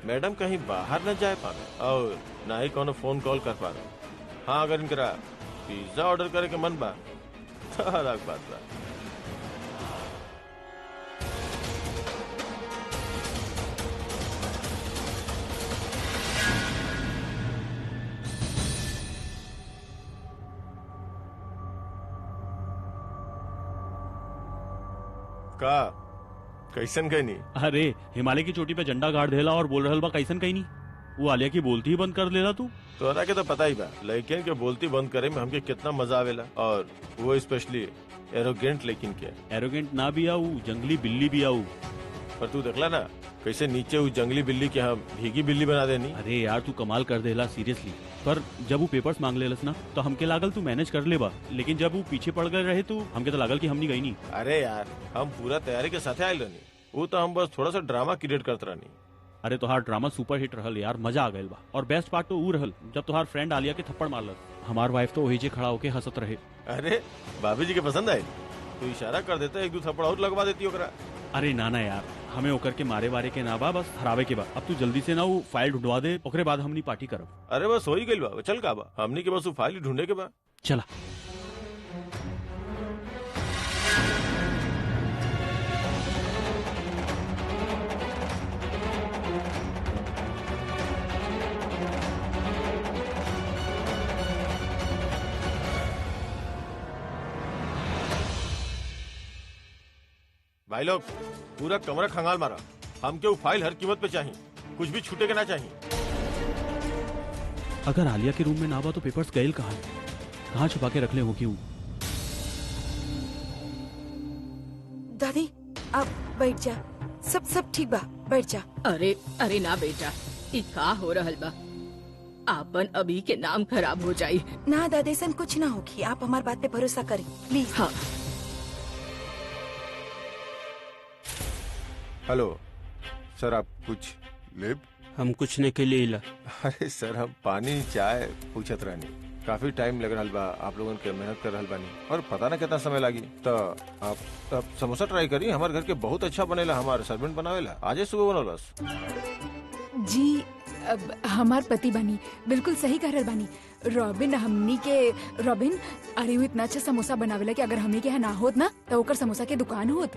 मैडम कहीं बाहर न जाए पावे और ना ही कोनो फोन कॉल कर पावे। हाँ अगर इनकरा पिज्जा ऑर्डर करे के मन बा तो अलग बात बा। का कैसन गई नहीं? अरे हिमालय की चोटी पे झंडा गाड़ देला और बोल रहल बा कैसन कहीं नहीं। वो आलिया की बोलती ही बंद कर देला तू। तोरा के तो पता ही बा लड़कियन के बोलती बंद करे में हमके कितना मजा आवेला, और वो स्पेशली एरोगेंट लेकिन के। एरोगेंट ना भी आऊ, जंगली बिल्ली भी आऊ। पर तू देखला ना कैसे नीचे उस जंगली बिल्ली के हम भीगी बिल्ली बना देनी। अरे यार तू कमाल कर देला सीरियसली। पर जब वो पेपर्स मांग लेलस ना तो हमके लागल तू मैनेज कर लेबा, लेकिन जब वो पीछे पड़ गए रहे तो हमके तो लागल कि हम नहीं गई नहीं। अरे यार हम पूरा तैयारी के साथ आयल रहनी, वो तो हम बस थोड़ा सा ड्रामा क्रिएट करते रहनी। अरे तोहार ड्रामा सुपर हिट रहल यार, मजा आ गयल बा। और बेस्ट पार्ट तो ऊ रहल जब तोहार फ्रेंड आलिया के थप्पड़ मारलस, हमार वाइफ तो वही जे खड़ा होके हंसत रहे। अरे भाभी जी के पसंद आये तो इशारा कर देता, एक दो थप्पड़ और लगवा देती ओकरा। अरे ना यार, हमें ओकर के मारे वारे के ना बा, बस हरावे के बा। अब तू जल्दी से ना वो फाइल ढूंढवा दे, ओकरे बाद हमनी पार्टी करब। अरे बस हो ही गइल बा, चल का बा हमनी के बस वो फाइल ढूंढे के बा। चला। भाई लोग पूरा कमरा खंगाल मारा, हमके वो फाइल हर कीमत पे चाहिए, कुछ भी छूटे के ना चाहिए। अगर आलिया के रूम में ना बा तो पेपर्स गए कहाँ छुपा के रख ले होगी वो। दादी आप बैठ जा, सब ठीक बा, बैठ जा। अरे अरे ना बेटा, ई का हो रहल बा? आपन अभी के नाम खराब हो जाई। ना दादी सन कुछ ना होगी, आप हमारी बात पे भरोसा करें प्लीज। हाँ हेलो सर, आप कुछ ले? हम कुछ ने के लिए ला। अरे सर हम पानी चाय पूछत रहनी, काफी टाइम लग रहा बा, आप लोगन के मेहनत कर रहा बानी और पता ना कितना समय लगी। तो आप समोसा ट्राई करी, हमारे घर के बहुत अच्छा बनेला, हमारे सर्वेंट बनावेला, आज सुबह बनौलस। जी अब हमार पति बनी बिल्कुल सही कह रहे बानी। रॉबिन हमनी के रॉबिन, अरे वो इतना अच्छा समोसा बनावेला कि अगर हमनी के यहाँ ना होत ना तो ओकर समोसा के दुकान होत,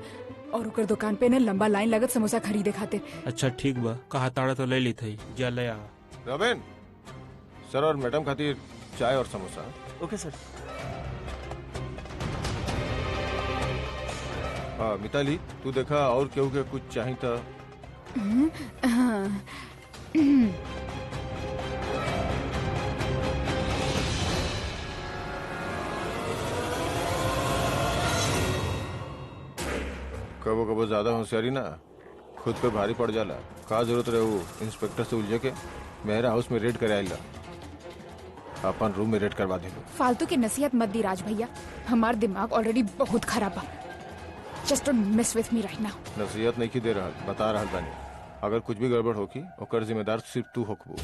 और ओकर दुकान पे ना लंबा लाइन लगत समोसा खरीदे खातिर। अच्छा ठीक बा, कहा ताड़ा तो ले ली थी, जा ले आ। रॉबिन सर और मैडम खातिर चाय और समोसा। ओके सर। हाँ मिताली तू देखा और केहू के कुछ चाहिए था? हाँ। कबो कबो ज्यादा होशियारी ना खुद पे भारी पड़ जाला। का जरूरत रहे वो इंस्पेक्टर से उलझे के मेरा हाउस में रेड करे आइला, अपन रूम में रेड करवा दे। फालतू की नसीहत मत दी राज भैया, हमार दिमाग ऑलरेडी बहुत खराब है। Just don't miss with me right now. नसीहत नहीं की दे रहा, बता रहा बानी, अगर कुछ भी गड़बड़ होगी ओकर जिम्मेदार सिर्फ तू होकबू।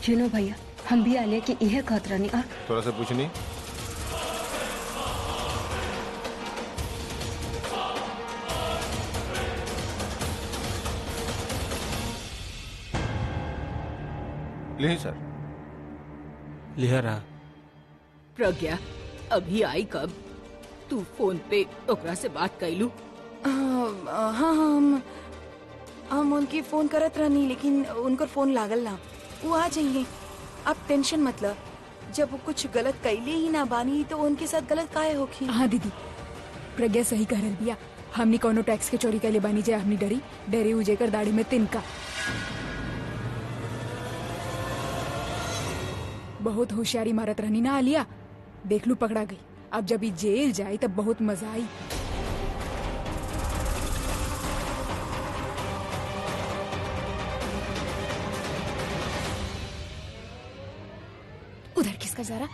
सुनो भैया, हम भी आलिया की इहे कहत रहनी। और थोड़ा सा पूछनी, नहीं सर। लिहरा प्रज्ञा अभी आई कब? तू फोन पे ओकरा से बात कैलू? हाँ हम उनकी फोन करत रहनी, लेकिन उनकर फोन लागल ना। वो आ जाइए, आप टेंशन मत लो। जब वो कुछ गलत कैले ही ना बानी तो उनके साथ गलत काहे होखी? हाँ दीदी, प्रज्ञा सही कह रही बिया। हमनी कोनो टैक्स के चोरी कैले बानी जे हमनी डरी उजेकर दाढ़ी में तिनका। बहुत होशियारी मारत रहनी ना आलिया, देख लू पकड़ा गई। अब जब ये जेल जाए तब बहुत मजा आई। उधर किसका जरा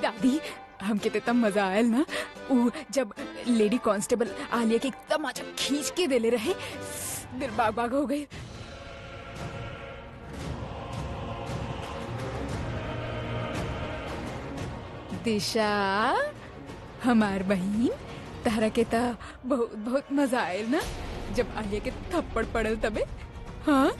दादी, हमके तो तब मजा आयल ना उ जब लेडी कांस्टेबल आलिया के एकदम आचा खींच के देले रहे, दिल बाग बाग हो गए। दिशा, हमार बहन, तारा के ता बहुत बहुत मजा आयल ना जब आलिया के थप्पड़ पड़ल तबे। हाँ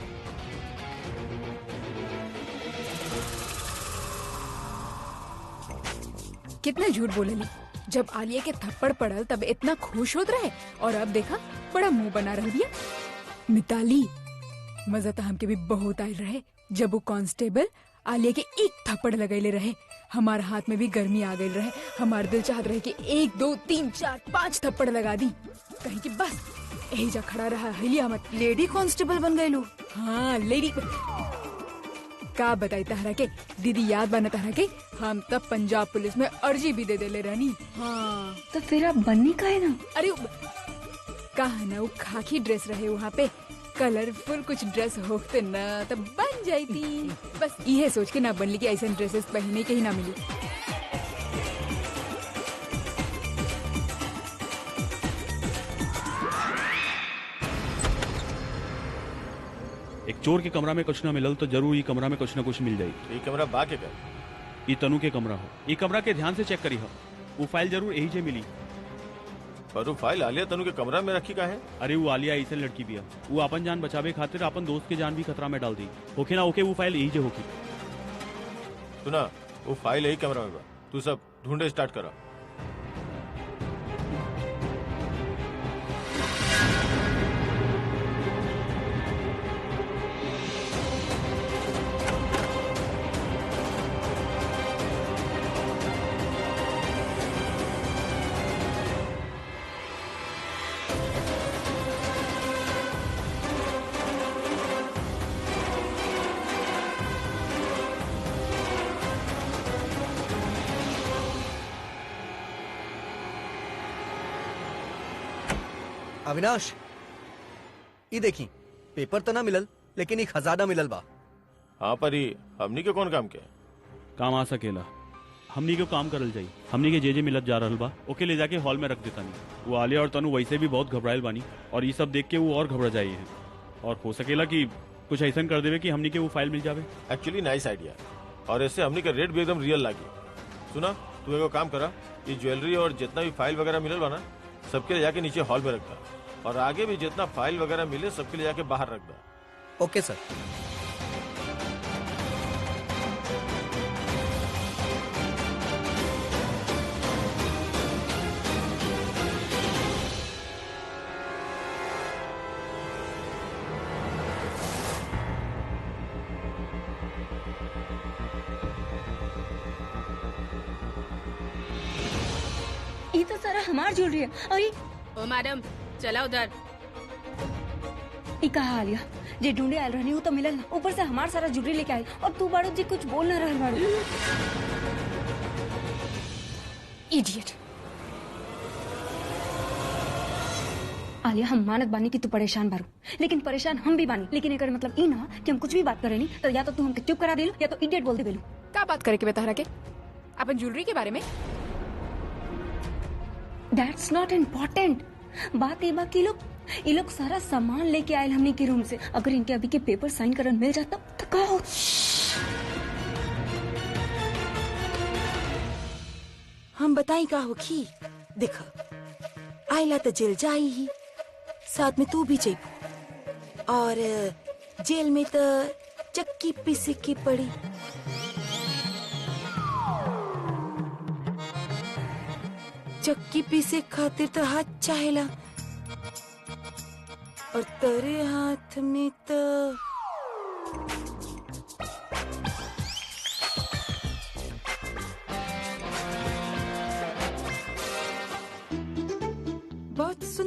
कितना झूठ बोलेली। जब आलिया के थप्पड़ पड़ल तब इतना खुश होत रहे और अब देखा बड़ा मुंह बना रह दिया। मिताली, मजा तो हमके भी बहुत आयल रहे जब वो कांस्टेबल आलिया के एक थप्पड़ लगैले रहे। हमारे हाथ में भी गर्मी आ गई रहे। हमार दिल चाहत रहे कि 1 2 3 4 5 थप्पड़ लगा दी, कहीं कि बस यही जा खड़ा रहा। हिलिया मत। लेडी कांस्टेबल बन गई लू? हाँ लेडी। का बताई तहरा के दीदी, याद बना तहरा के हम तब पंजाब पुलिस में अर्जी भी दे देले रहनी। हाँ तो फिर आप बननी का है ना? अरे कहा ना वो खाकी ड्रेस रहे वहाँ पे, कलरफुल कुछ ड्रेस होते ना तब बन जाई थी। बस ये सोच के ना बनली कि ऐसा ड्रेसेस पहनने के ही ना मिली। एक चोर के कमरा में कुछ ना मिलल तो जरूर ये कमरा में कुछ ना कुछ मिल जाये। ये कमरा बा के कर, ये तनु के कमरा हो। ये कमरा के ध्यान से चेक करी हो, वो फाइल जरूर यही से मिली। पर वो फाइल आलिया तनु के कमरा में रखी का है? अरे वो आलिया ऐसे लड़की भी है, वो अपन जान बचावे खातिर अपन दोस्त के जान भी खतरा में डाल दी। होके ना होके वो फाइल यही से होगी। सुना, वो फाइल यही कमरा में बा। तू सब ढूंढे स्टार्ट करा। अविनाश, ये देखी पेपर तो ना मिलल लेकिन एक खजाना मिलल बा। हाँ पर ही हमनी के कौन काम के? काम आ सकेला, हमनी के काम करल जाई। हमनी के जे मिलत जा रहल बा ओके ले जाके हॉल में रख देता नहीं। वो आलिया और तनु वैसे भी बहुत घबराइल बानी और ये सब देख के वो और घबरा जाई है। और हो सकेला कि कुछ ऐसा कर देवे कि हमनी के वो फाइल मिल जावे। एक्चुअली नाइस आइडिया, और ऐसे हमनी का रेट भी एकदम रियल लागी। सुना, तू एगो काम करा, ये ज्वेलरी और जितना भी फाइल वगैरह मिलल बा ना सबके ले जाके नीचे हॉल में रख दा, और आगे भी जितना फाइल वगैरह मिले सबके ले जाके बाहर रख दा। ओके सर। ये तो सारा हमार ज्वेलरी है। और ये ओ मैडम, चला उधर। कहा आलिया जे ढूंढे आयल रहनी वो तो मिलल ना, ऊपर से हमार सारा ज्वेलरी लेके आई और तू बाड़ू जी कुछ बोल ना रहल बाड़ू। इडियट। आलिया, हम मानत बानी कि तू परेशान बारू, लेकिन परेशान हम भी बानी। लेकिन एकर मतलब ई ना कि हम कुछ भी बात करे नहीं तो या तो तू हमके चुप करा देलू या तो इडियट बोल दे बेलू। का बात करे के बता रहा के अपन ज्वेलरी के बारे में? That's not important. बात ये बा कि ये लोग सारा सामान लेके आये हमने के रूम से। अगर इनके अभी के पेपर साइन करन मिल जाता तो का हो? हम बताई का होखी? देखा, आइला तो जेल जाई ही, साथ में तू भी जाइबू, और जेल में तो चक्की पीसे की पड़ी। चक्की पीसे खातिर तो हाथ चाहेला, और तेरे हाथ में तो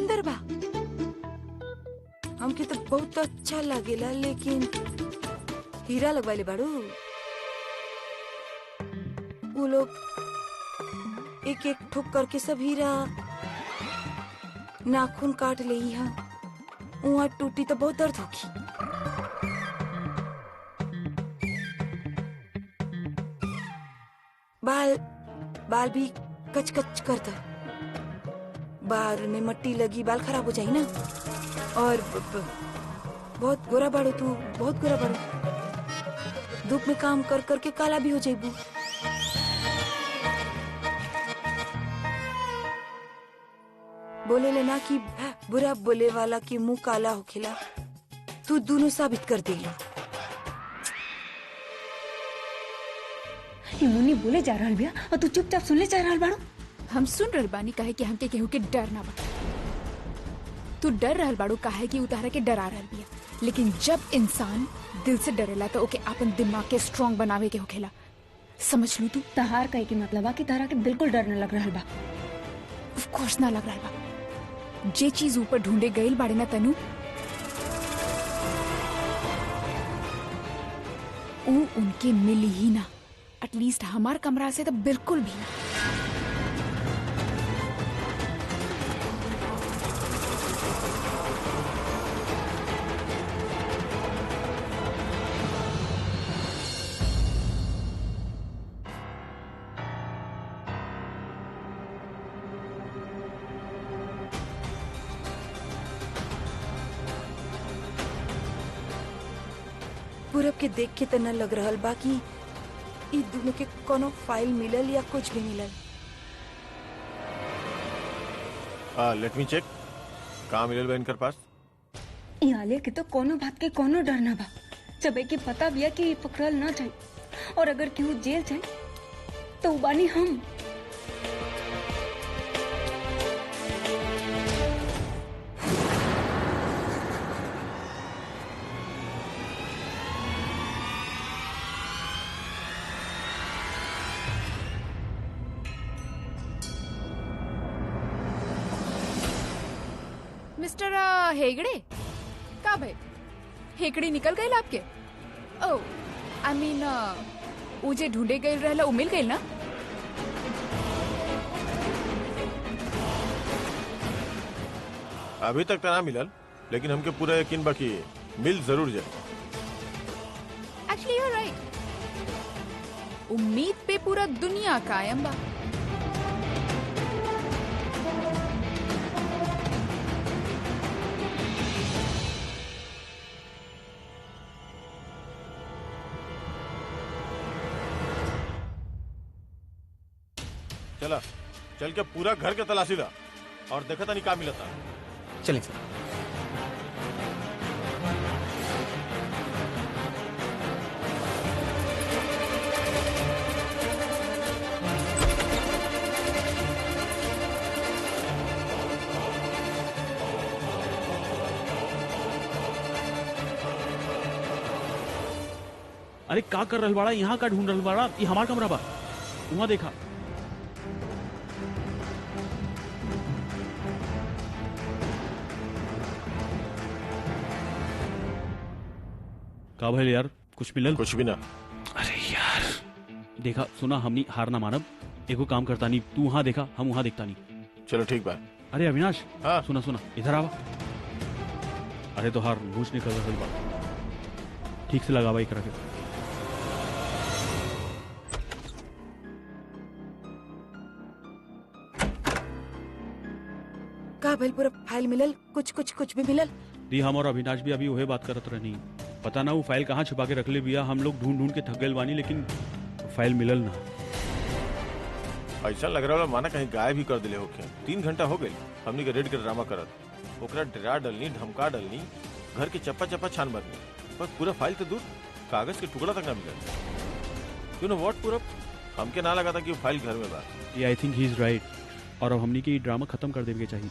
सुंदर बा। हमके तो बहुत अच्छा लगेला, लेकिन हीरा लगवाले बाड़ू। वो लोग एक एक ठोक करके सब हीरा नाखून काट ले ही। वहाँ टूटी तो बहुत दर्द होगी। बाल भी कच कच करता। बाल में मट्टी लगी, बाल खराब हो जाए ना। और बहुत गोरा बाड़ो तू, बहुत गोरा बाड़ो। धूप में काम कर करके काला भी हो जाइबू। बोले लेना कि बुरा बोले वाला के मुंह काला होखेला। तू दोनों साबित कर दे। ये मुन्नी बोले जा रहल बिया और तू चुपचाप सुन ले जा रहल बाड़ो। हम सुन रहल बानी काहे कि हमके केहू के डर ना बा। तू डर रहल बाड़ू काहे कि उतारा के डरा रहल बिया। लेकिन जब इंसान दिल से डरेला तो ओके अपन दिमाग के स्ट्रांग बनावे के होखेला। समझ लू तू? तहार कहे के मतलब बा कि तारा के बिल्कुल डर न लग रहल बा। ऑफ कोर्स ना लग रहल बा। जे चीज ऊपर ढूंढे गईल बाड़े ना तनु, ऊ उनके मिली ही ना। एटलीस्ट हमार कमरा से तो बिल्कुल भी ना। पूरब के देख के तो न लग रहल बा कि ई दोनों के कोनो फाइल मिलल या कुछ भी मिलल। Let me check. कहाँ मिलल बा इनकर पास? ई आलिया के तो कोनो बात के कोनो डर ना बा। जब एके पता बिया कि पकड़ल ना जाए और अगर केहू जेल जाए तो उ बानी हम। मिस्टर हेगड़े, का भाई हेकड़ी निकल गई आपके? ओ आई मीन ऊ जे ढूंढे गई रहला ऊ मिल गई ना? अभी तक तो ना मिलल, लेकिन हमके पूरा यकीन बा कि मिल जरूर जाए। Actually you are right. उम्मीद पे पूरा दुनिया कायम बा। चला चल के पूरा घर के तलाशी ला और देखा था नहीं का मिला था। चलिए सर। अरे का कर रहल बाड़ा? यहाँ का ढूंढ रहल बाड़ा? ये हमार कमरा बा। वहाँ देखा। का भइल यार? कुछ मिलल? कुछ भी ना। अरे यार देखा सुना, हमनी हार ना मानब। एगो काम करता नहीं, तू वहाँ देखा, हम वहाँ देखता नहीं। चलो ठीक बा। अरे अविनाश, हाँ सुना सुना, इधर आवा। अरे तो हार घूस निकल रही बा। ठीक से लगावा एक रखे। का भइल? पूरा फाइल मिलल? कुछ भी मिलल? दी हम और अविनाश भी अभी वही बात करत रहनी। पता ना वो फाइल कहाँ छुपा के रख ले बिया। हम लोग ढूंढ ढूंढ के थक गए बानी, लेकिन फाइल मिलल ना। ऐसा लग रहा माना कहीं गायब भी कर दिले होके। 3 घंटा हो गए हमनी के रेड के ड्रामा करत। ओकरा डरा डलनी, धमका डलनी, घर के चप्पा चप्पा छान बदनी, पर पूरा फाइल तो दूर, कागज के टुकड़ा तक ना मिलल। यू नो व्हाट पूरब, हमके ना लगा था कि वो फाइल घर में बा। ये I think he is right. और अब हमनी के ये ड्रामा खत्म कर देवे के चाहिए।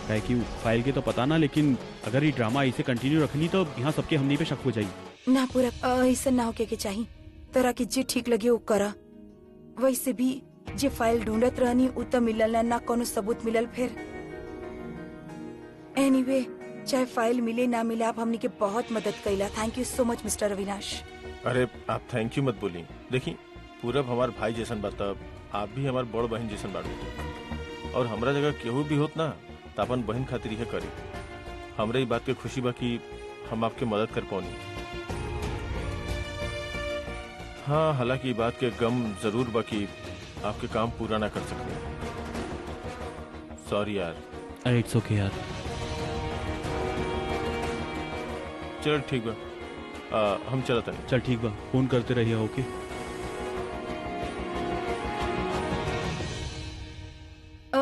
काहे कि फाइल के तो पता ना, लेकिन अगर ये ड्रामा ऐसे कंटिन्यू रखनी तो यहाँ सबके हमनी पे शक हो जाई। ना पूरा ऐसा ना होके के चाहिए। तोरा के जे ठीक लगे वो करा। वैसे भी जे फाइल ढूंढत रहनी उ तो मिलल ना कोनो सबूत मिलल। फिर एनीवे चाहे फाइल मिले ना मिले, आप हमनी के बहुत मदद कइला। थैंक यू सो मच मिस्टर अविनाश। अरे आप थैंक यू मत बोली। देखी पूरब हमार भाई जैसन बात, आप भी हमार बड़ बहन जैसन बाड़ू, और हमरा जगह केहू भी होत ना तो अपन बहन खातिर यह करी। हमरे ई बात के खुशी बा कि हम आपके मदद कर पौनी। हाँ, हालांकि बात के गम जरूर बा कि आपके काम पूरा ना कर सकते। सॉरी यार। अरे इट्स ओके यार। चल ठीक बा, हम चलत नहीं। चल ठीक बा, फोन करते रहिए। ओके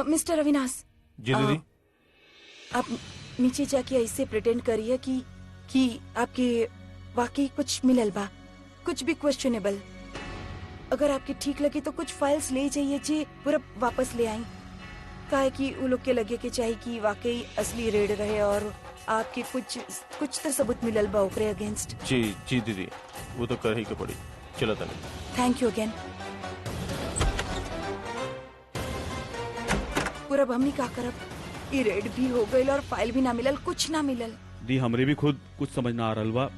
मिस्टर अविनाश, जी दीदी। आप नीचे जाके ऐसे प्रिटेंड करिए कि आपके वाकई कुछ मिलल बा, कुछ भी क्वेश्चनेबल। अगर आपके ठीक लगे तो कुछ फाइल्स ले जाइए जी, पूरा वापस ले आई। काहे कि वो लोग के लगे के चाहिए कि वाकई असली रेड रहे और आपके कुछ तो सबूत मिलल बा ओकरे अगेंस्ट। जी जी दीदी, वो तो कर ही के पड़ी। चलो तनी। Thank you again. पूरा हमनी का करब? ई रेड भी हो गइल और फाइल भी ना मिलल, कुछ ना मिलल। दी हमरे भी खुद कुछ समझ ना आ रहल बा।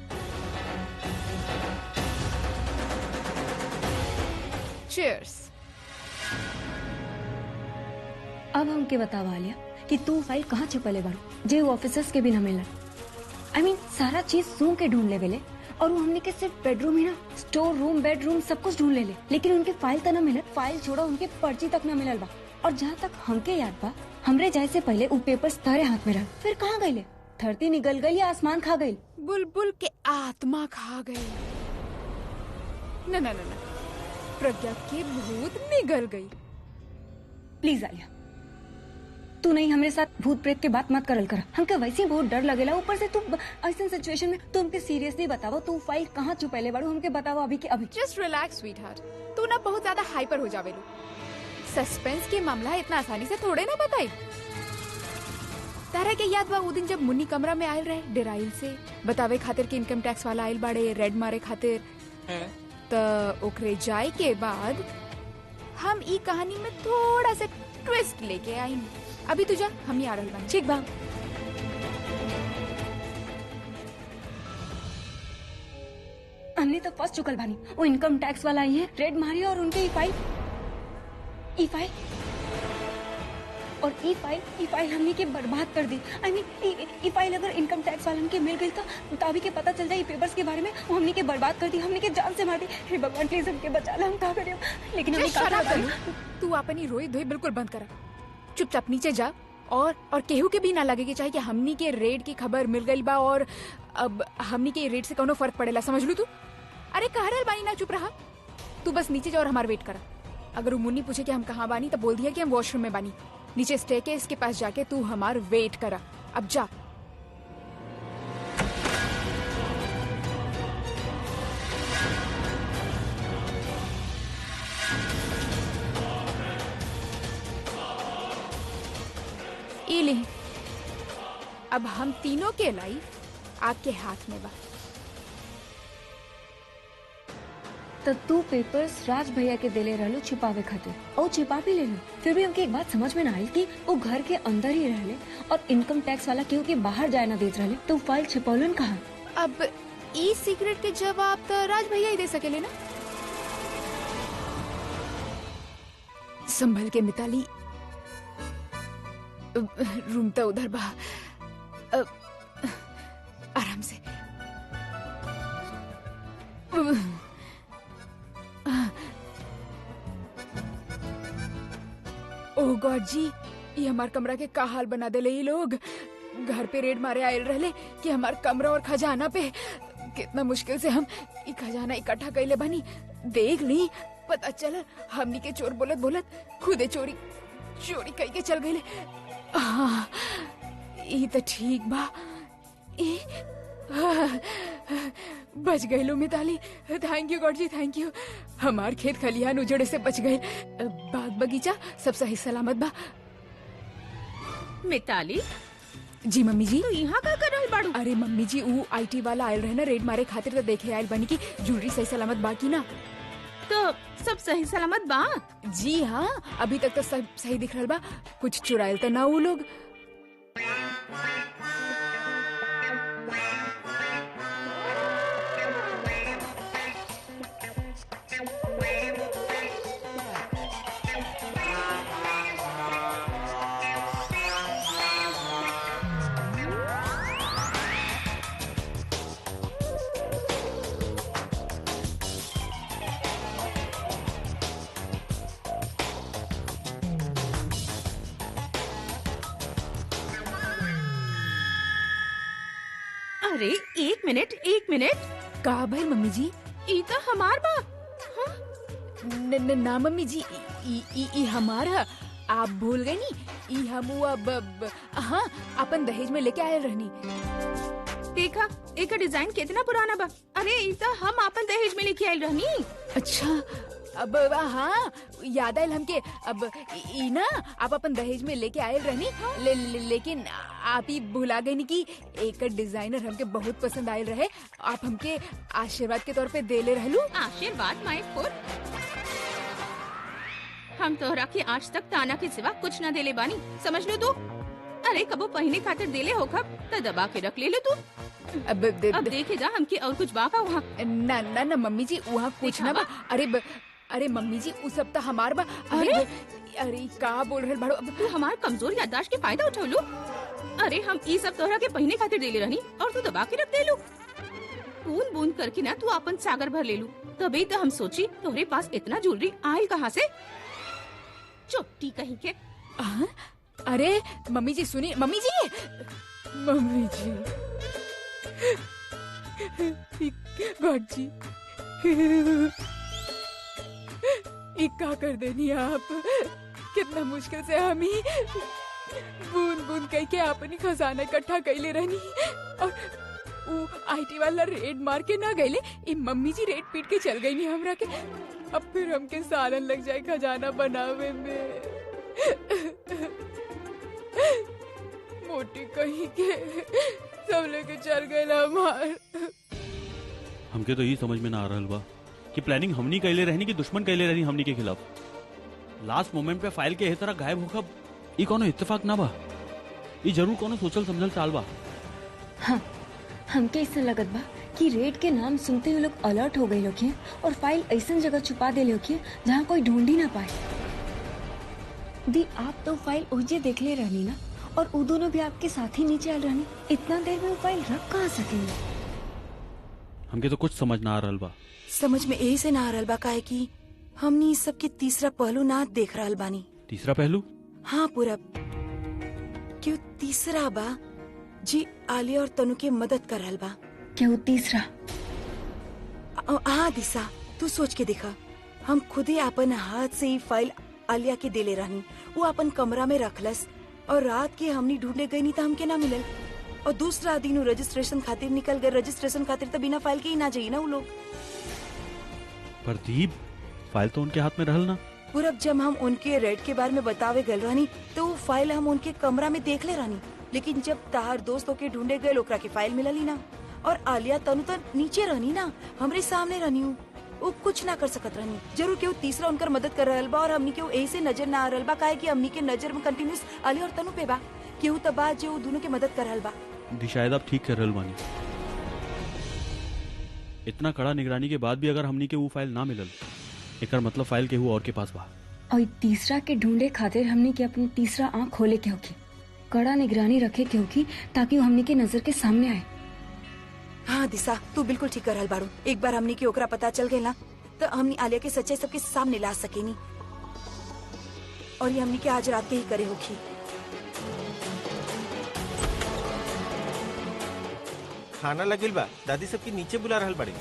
चीयर्स। अब हमके बतावा लिया कि तू फाइल कहाँ छुपले बाड़ू जे वो ऑफिसर्स के भी न मिलल। I mean, सारा चीज सूंघ के ढूंढ ले वेले, और वो हमने के सिर्फ बेडरूम ही ना, स्टोर रूम, बेडरूम सब कुछ ढूंढ ले, लेकिन उनके फाइल तक न मिलल। फाइल छोड़ो, उनके पर्ची तक न मिलल बा। और जहाँ तक हमके याद बा, हमरे जाए से पहले वो पेपर्स तारे हाथ में रह, फिर कहाँ गए? धरती निगल गई या आसमान खा गई? बुलबुल के आत्मा खा गई। न न न न, प्रज्ञा के भूत निगल गई। प्लीज आलिया, तू नहीं हमरे साथ भूत प्रेत के बात मत करल कर। हमके वैसे ही बहुत डर लगेला, ऊपर से तू ऐसा सिचुएशन में तू हमके सीरियसली बतावो, तू फाइल कहाँ छुपैले बाड़ू, हमके बतावो अभी के अभी। जस्ट रिलैक्स स्वीटहार्ट, तू ना बहुत ज्यादा हाइपर हो जावेलू। सस्पेंस के मामला इतना आसानी से थोड़े ना बताई। तारा के याद बा वो दिन जब मुन्नी कमरा में आयल रहे डेराइल से बतावे खातिर कि इनकम टैक्स वाला आयल बाड़े रेड मारे खातिर, त ओकरे जाए के बाद हम ई कहानी में थोड़ा सा ट्विस्ट लेके आई। अभी तुझा हम ही आ रहल बानी। ठीक बा। हमने तो फंस चुकल बानी। वो इनकम टैक्स वाला आई है, रेड मारी और उनके ई फाइल और ई फाइल हमने के बर्बाद कर दी। आई मीन ई फाइल अगर इनकम टैक्स वालन के मिल गई तो अभी के पता चल जाए पेपर्स के बारे में, वो हमने के बर्बाद कर दी, हमने के जान से मार दी। हे भगवान प्लीज हमके बचा ला, हम का करें? लेकिन हमने का करूं? तू अपनी रोई धोई बिल्कुल बंद कर, चुपचाप नीचे जा और केहू के भी ना लगे कि चाहे कि हमनी के रेड की खबर मिल गई बा और अब हमनी के रेड से कोनो फर्क पड़ेला, समझ लू तू? अरे कह रहल बानी ना, चुप रहा। तू बस नीचे जा और हमार वेट करा। अगर वो मुन्नी पूछे कि हम कहाँ बानी तो बोल दिया कि हम वॉशरूम में बानी। नीचे स्टेयरकेस के पास जाके तू हमार वेट करा। अब जा। ये ले, अब हम तीनों के लाइफ आपके हाथ में बा। तो तू पेपर्स राज भैया के देले रहलो छुपावे खातिर, और छिपा भी ले लो। फिर भी हमके एक बात समझ में ना आई कि वो घर के अंदर ही रहले और इनकम टैक्स वाला केहू के बाहर जाए ना देत रहले, तो फाइल छिपौलन कहाँ? अब ई सीक्रेट के जवाब तो राज भैया ही दे सकेले ना। संभल के मिताली, रूम तो उधर बा, आराम से। ओह गॉड जी, ये हमार कमरा के का हाल बना देले ये लोग। घर पे रेड मारे आयल रहले कि हमार कमरा और खजाना पे कितना मुश्किल से हम ये खजाना इकट्ठा कैले बनी। देख ली, पता चल हमनी के चोर बोलत बोलत खुदे चोरी कई के चल गए। हाँ, ये तो ठीक बा। बच गए लो मिताली, थैंक यू गॉड जी, थैंक यू। हमार खेत खलिहान उजड़े से बच गए, बाग बगीचा सब सही सलामत बा। मिताली जी मम्मी जी। तू यहाँ का कर रहल बाड़ू? अरे मम्मी जी, वो IT वाला आयल रहे ना रेड मारे खातिर, तो देखे आयल बनी की ज्वेलरी सही सलामत बाकी ना। तो सब सही सलामत बा? जी हाँ, अभी तक तो सब सही दिख रहा बा। कुछ चुरायल तो ना वो लोग। अरे एक मिनट का भाई मम्मी जी? ई तो हमार बा। ना मम्मी जी, ई हमारा। आप भूल गए नी, ई हम हाँ अपन दहेज में लेके आए रहनी। देखा एक डिजाइन कितना पुराना बा। अरे ई तो हम अपन दहेज में लेके आयल रहनी। अच्छा, अब हाँ याद आयल हमके। अब ई ना आप अपन दहेज में लेके आयल रहनी। लेकिन आप ही भुला गई नी कि एक डिजाइनर हमके बहुत पसंद आयल रहे। आप हमके आशीर्वाद के तौर पे देले रहलू। आशीर्वाद माय फुट। हम तोहरा के आज तक ताना के सिवा कुछ न देले बानी, समझ लो तू। अरे कबो पहने खातिर देले हो खब त दबा के रख ले लो तू। अब देखे जा हमके और कुछ बा का वहाँ। ना मम्मी जी, वहाँ कुछ ना बा। अरे मम्मी जी, उस सब तो हमार बा। अरे का बोल रहे बाड़ो? तू हमार कमजोर याददाश्त के फायदा उठा लो। अरे हम ई सब तोहरा के पहने खातिर देले रहनी और तू दबा के रख दे लो। बूंद बूंद करके ना तू अपन सागर भर ले लू। तभी तो हम सोची तोहरे पास इतना ज्वेलरी आयल कहाँ से। चोटी कहीं के। अरे मम्मी जी सुनिए। मम्मी जी गॉड जी, क्या कर देनी आप? कितना मुश्किल से हम ही बूंद बूंद कह के अपनी खजाना इकट्ठा कैले रहनी। और वो आईटी वाला रेड मार के ना गईले, ई मम्मी जी रेड पीट के चल गई नहीं हमरा के। अब फिर हमके सालन लग जाए खजाना बनावे में। मोटी कहीं के सब लेके चल गए हमार। हमके तो ये समझ में ना आ रहल बा कि प्लानिंग हमनी कैले रहनी कि दुश्मन कैले रहनी हमनी के खिलाफ। लास्ट मोमेंट पे फाइल के एह तरह गायब होकर ई कोनो इत्तेफाक ना बा। ई जरूर कोनो सोचल समझल चाल बा। हाँ, हमके इससे लगत बा कि रेड के नाम सुनते हुए लोग अलर्ट हो गए लोग और फाइल ऐसा जगह छुपा दे लोग जहाँ कोई ढूंढ ही ना पाए। दी आप तो फाइल ओजे देख ले रहनी ना, और वो दोनों भी आपके साथ ही नीचे आल रहनी। इतना देर में वो फाइल रख कहाँ सकेंगे? हमके तो कुछ समझ ना आ रहल बा। समझ में यही से ना आ रहल बा काहे कि हमनी इस सब के तीसरा पहलू ना देख रहल बानी। तीसरा पहलू? हाँ पूरब, क्यों तीसरा बा जी आलिया और तनु के मदद कर रहल बा। क्यों तीसरा? हाँ दिशा, तू सोच के देखा। हम खुद ही अपन हाथ से ही फाइल आलिया के देले रहनी। वो अपन कमरा में रखलस और रात के हमनी ढूंढले गई नहीं तो हमके ना मिलल। और दूसरा दिन वो रजिस्ट्रेशन खातिर निकल गए। रजिस्ट्रेशन खातिर तो बिना फाइल के ही ना जाइए ना वो लोग। प्रदीप, फाइल तो उनके हाथ में रहल ना। पूरब, जब हम उनके रेड के बारे में बतावे गए रहनी तो वो फाइल हम उनके कमरा में देख ले रहनी। लेकिन जब तार दोस्त होके ढूंढे गए ओकरा की फाइल मिलल ही ना। और आलिया तनु तो नीचे रहनी ना, हमरे सामने रहनी हूँ। वो कुछ ना कर सकत रहनी। जरूर केहू तीसरा उनकर मदद कर रहल बा और हमनी के ऐसे नजर ना आ रहल बा काहे कि हमनी के नजर में कंटिन्यूस आलिया और तनु पे बा। केहू तो बा जो दोनों के मदद कर रहल बा। शायद आप ठीक कर रहल बानी। इतना कड़ा निगरानी के बाद भी अगर हमनी के वो फाइल ना मिलल, एकर मतलब फाइल केहू और के पास बा। और तीसरा के ढूंढे खातिर हमने के अपनी तीसरा आँख खोले के होगी, कड़ा निगरानी रखे के होगी ताकि वो हमने के नजर के सामने आए। हाँ दिशा, तू बिल्कुल ठीक कर रहल बारू। एक बार हमनी के ओकरा पता चल गई ना तो हमनी आलिया के सच्चाई सबके सामने ला सकेनी। और ये हमनी के आज रात के ही करे होगी। खाना लगिल बा, दादी सबके नीचे बुला रहल बाड़ी।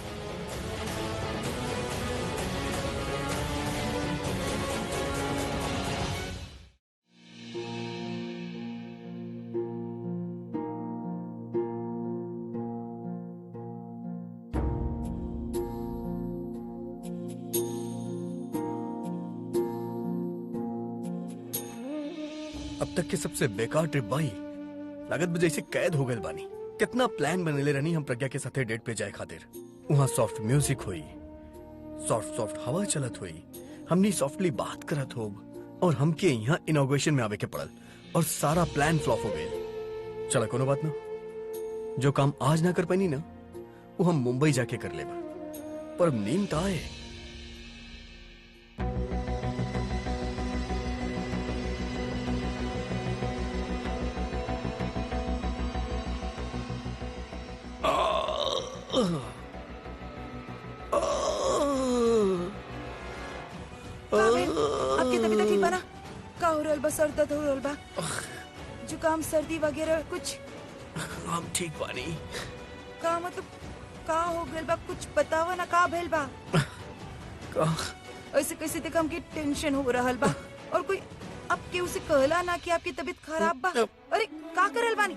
अब तक के सबसे बेकार ट्रिप भाई, लागत बजे जैसे कैद हो गए बानी। कितना प्लान बनेले रहनी हम प्रज्ञा के साथे डेट पे जाए खातिर। वहाँ सॉफ्ट म्यूजिक हुई, सॉफ्ट सॉफ्ट हवा चलत हुई, हमनी सॉफ्टली बात करत हो और हमके यहाँ इनॉग्रेशन में आवे के पड़ल और सारा प्लान फ्लॉप हो गए। चला कोनो बात ना, जो काम आज ना कर पानी ना वो हम मुंबई जाके कर लेबा। पर अब नींद त आए। आपकी तबीयत ठीक बा ना? का हो रहल बा? सर दर्द हो रहल बा? जुकाम सर्दी वगैरह कुछ? हम ठीक बानी। का मतलब का हो गइल बा? कुछ बतावा ना, का भइल बा? का ऐसे कैसे तक हमके टेंशन हो रहल बा और कोई आपके उसे कहला ना कि आपकी तबीयत खराब बा। अरे का करल बानी?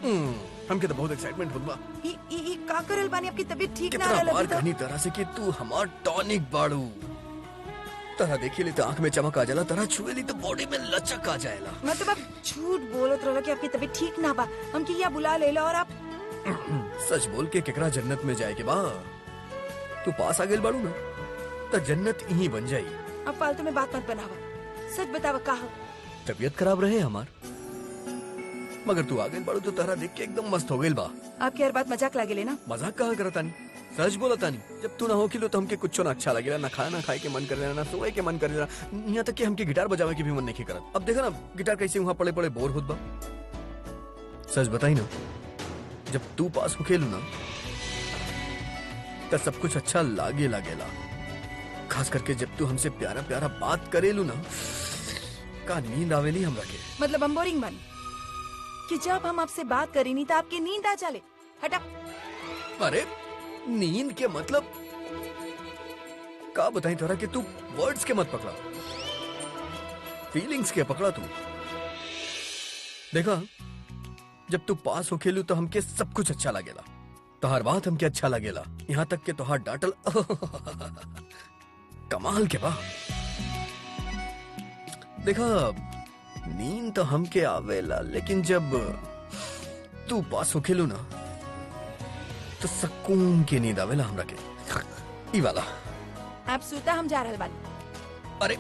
हमके तो बहुत एक्साइटमेंट होत बा। ई का करल बानी? आपकी तबीयत ठीक ना कितना रहल बार अभी तो। कहनी तरह से कि तू हमार टॉनिक बाड़ू। तरह देखी ली तो आंख में चमक आ जाला, तरह छुए ली तो बॉडी में लचक आ जाएला। मतलब आप झूठ बोलत रहला कि आपकी तबीयत ठीक ना बा। हमके यहाँ बुला लेला और आप सच बोल के केकरा जन्नत में जाए के बा? तू पास आ गेल बाड़ू ना तो जन्नत यहीं बन जाई। अब फालतू में बात मत बनावा, सच बतावा का हो? तबीयत खराब रहे हमार, मगर तू आ गेल बाड़ू तो तरह देख के एकदम मस्त हो गेल बा। आपकी हर बात मजाक लागे लेना। मजाक कहाँ करतानी, सच बोलतानी। जब तू ना हो खिलो तो हमके कुछ ना अच्छा लगेला, ना खाना खाए के मन करेला, ना सोए के मन करेला, यहाँ तक कि हमके गिटार बजावे के भी मन नहीं करत। अब देखा ना गिटार कैसे वहाँ पड़े पड़े बोर होत बा। सच बताई ना, जब तू पास हो खेलू ना तो सब कुछ अच्छा लागेला। खास करके जब तू हमसे प्यारा प्यारा बात करेलू ना, का नींद आवेली हमरा के। मतलब हम बोरिंग बनी कि जब हम आपसे बात करी नहीं तो आपकी नींद आ चले? हटा। अरे नींद के मतलब का बताई तोरा कि तू वर्ड्स के मत पकड़ा, फीलिंग्स के पकड़ा तू। देखा जब तू पास हो खेलू तो हमके सब कुछ अच्छा लगेला, तोहार बात हमके अच्छा लगेला, यहाँ तक के तोहार डांटल कमाल के बा। देखा नींद तो हमके आवेला, लेकिन जब तू पास हो खेलू ना तो सुकून की नींद आवेला हमरा के। ई वाला आप सूता, हम जा रहल बानी। अरे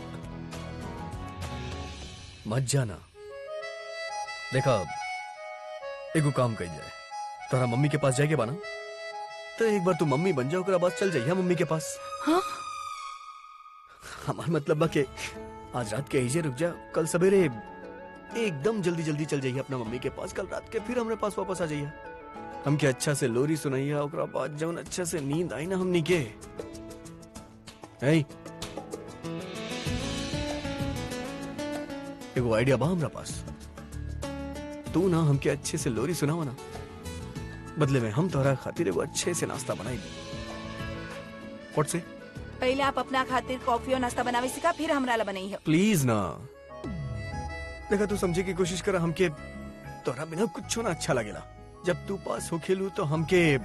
मत जाना। देखा एगो काम कइल जाए, तोरा मम्मी के पास जाए के बाना तो एक बार तू मम्मी बन जा, ओकरा बाद चल जाइया मम्मी के पास। हाँ? हमार मतलब बा के आज रात के ऐसे रुक जा, कल सवेरे एकदम जल्दी जल्दी चल जाइए अपना मम्मी के पास, कल रात के फिर हमरे पास वापस आ जाइए। हमके अच्छा से लोरी सुनाइया, ओकरा बाद जौन अच्छा से नींद आई ना हमनी के। एगो आइडिया बा हमरा पास, तू ना हमके अच्छे से लोरी सुनावा ना, बदले में हम तोहरा खातिर एगो अच्छे से नाश्ता बनाई। व्हाट से? पहले आप अपना खातिर कॉफी और नाश्ता बनावे सिखा, फिर हमरा ला बनाई है। प्लीज ना। देखा तू समझे की कोशिश कर, हमके तोरा बिना कुछ ना अच्छा लगेला। जब तू पास हो खेलू तो हमके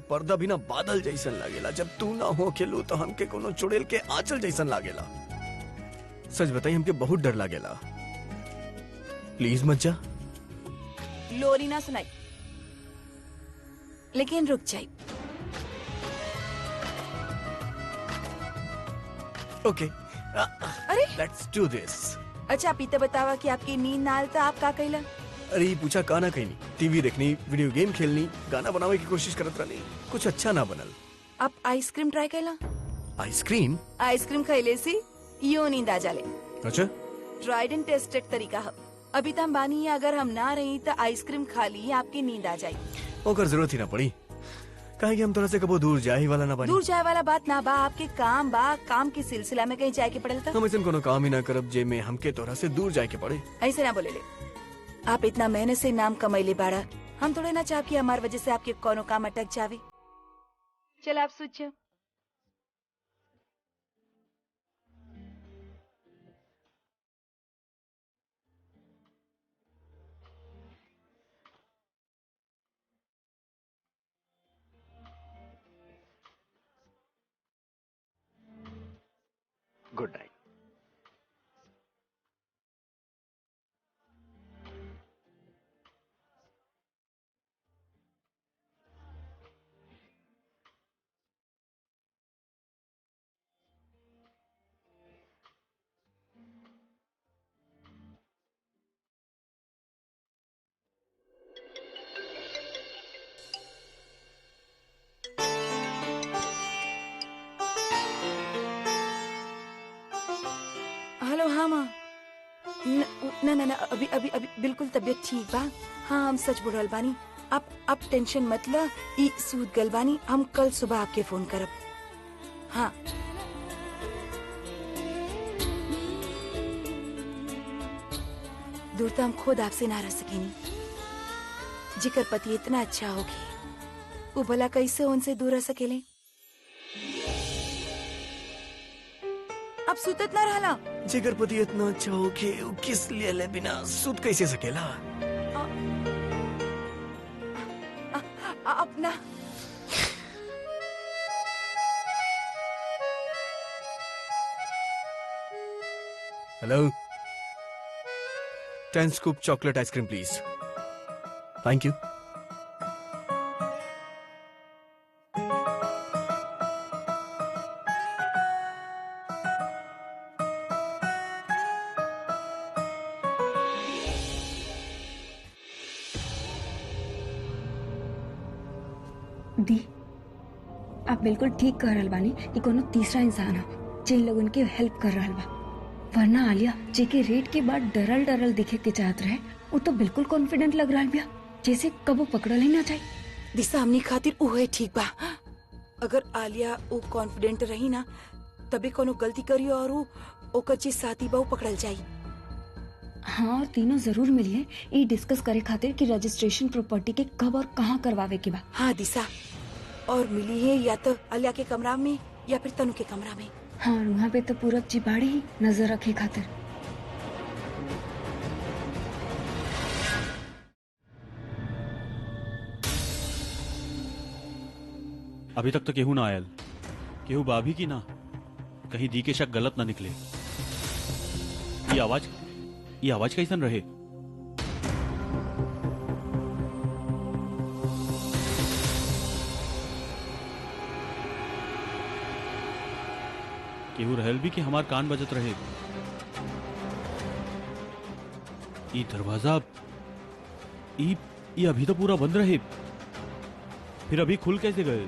पर्दा बिना बादल जैसन लागेला, जब तू ना हो खेलू तो हमके कोनो चुड़ैल के आंचल जैसन लागेला। सच बताई हमके बहुत डर लागेला, प्लीज मत जा। लोरी ना सुनाई, लेकिन रुक जाई। ओके अरे लेट्स डू दिस। अच्छा पीते बतावा कि आपकी नींद ना आल तो आप का कइला? अरे ये पूछा का ना कहीं, टीवी देखनी, वीडियो गेम खेलनी, गाना बनावे की कोशिश करत रहनी, कुछ अच्छा ना बनल। आप आइसक्रीम ट्राई कइला? आइसक्रीम? आइसक्रीम खइले से यो नींद आ जाले। अच्छा ट्राइड एंड टेस्टेड तरीका है। अभी तो हम बानी है, अगर हम ना रही तो आइसक्रीम खा ली आपकी नींद आ जाए। ओकर जरूरत ही ना पड़ी, काहे कि हम तोरा से कबो दूर जाए ही वाला ना बानी। दूर जाए वाला बात ना बा, आपके काम बा, काम के सिलसिला में कहीं जाए के पड़ेल था। हम ऐसा कोनो काम ही ना करब जे में हमके तोरा से दूर जाए के पड़े। ऐसे ना बोले ले, आप इतना मेहनत से नाम कमैले बाड़ा, हम थोड़े ना चाह कि हमार वजह से आपके कोनो काम अटक जावे। चल आप सोचो। Good night. हेलो हाँ माँ, न न न अभी अभी अभी बिल्कुल तबीयत ठीक बा। हाँ हम सच बोल रहल बानी, आप टेंशन मत ल, ई सूत गल बानी, हम कल सुबह आपके फोन करब। हाँ दूर तो हम खुद आपसे ना रह सकेनी, जिकर पति इतना अच्छा होगी वो भला कैसे उनसे दूर रह सकेले? अब सुतत ना रहला। जेकर पति इतना अच्छा हो के उ किस लिए ले बिना सुत कैसे सकेला? अपना hello, 10 scoop chocolate ice cream please. Thank you. दी, आप बिल्कुल ठीक कह रहल बानी कि कोनो तीसरा इंसान हो जे लोगन के हेल्प कर रहल बा। वरना आलिया जे के रेट के बाद डरल डरल दिखे के चाहत रहे, वो तो बिल्कुल कॉन्फिडेंट लग रहा बिया जैसे कबो पकड़ल ही ना जाए। दिशा हमनी खातिर उहे ठीक बा। अगर आलिया वो कॉन्फिडेंट रही ना तबे कोनो गलती करी और वो ओकर जे साथी बा वो पकड़ल जाई। हाँ, और तीनों जरूर मिलिए ये डिस्कस करे खातिर कि रजिस्ट्रेशन प्रॉपर्टी के कब और कहाँ करवावे के बा। हाँ दिशा, और मिली है या तो आलिया के कमरा में या फिर तनु के कमरा में। हाँ, और वहाँ पे तो पूरब जी बाड़े ही नजर रखे खातिर। अभी तक तो केहू ना आयल। केहू भाभी की ना, कहीं दी के शक गलत ना निकले। ये आवाज कैसन रहे? केहू रहल भी कि हमार कान बजत रहे। ई दरवाजा ई अभी तो पूरा बंद रहे, फिर अभी खुल कैसे गए?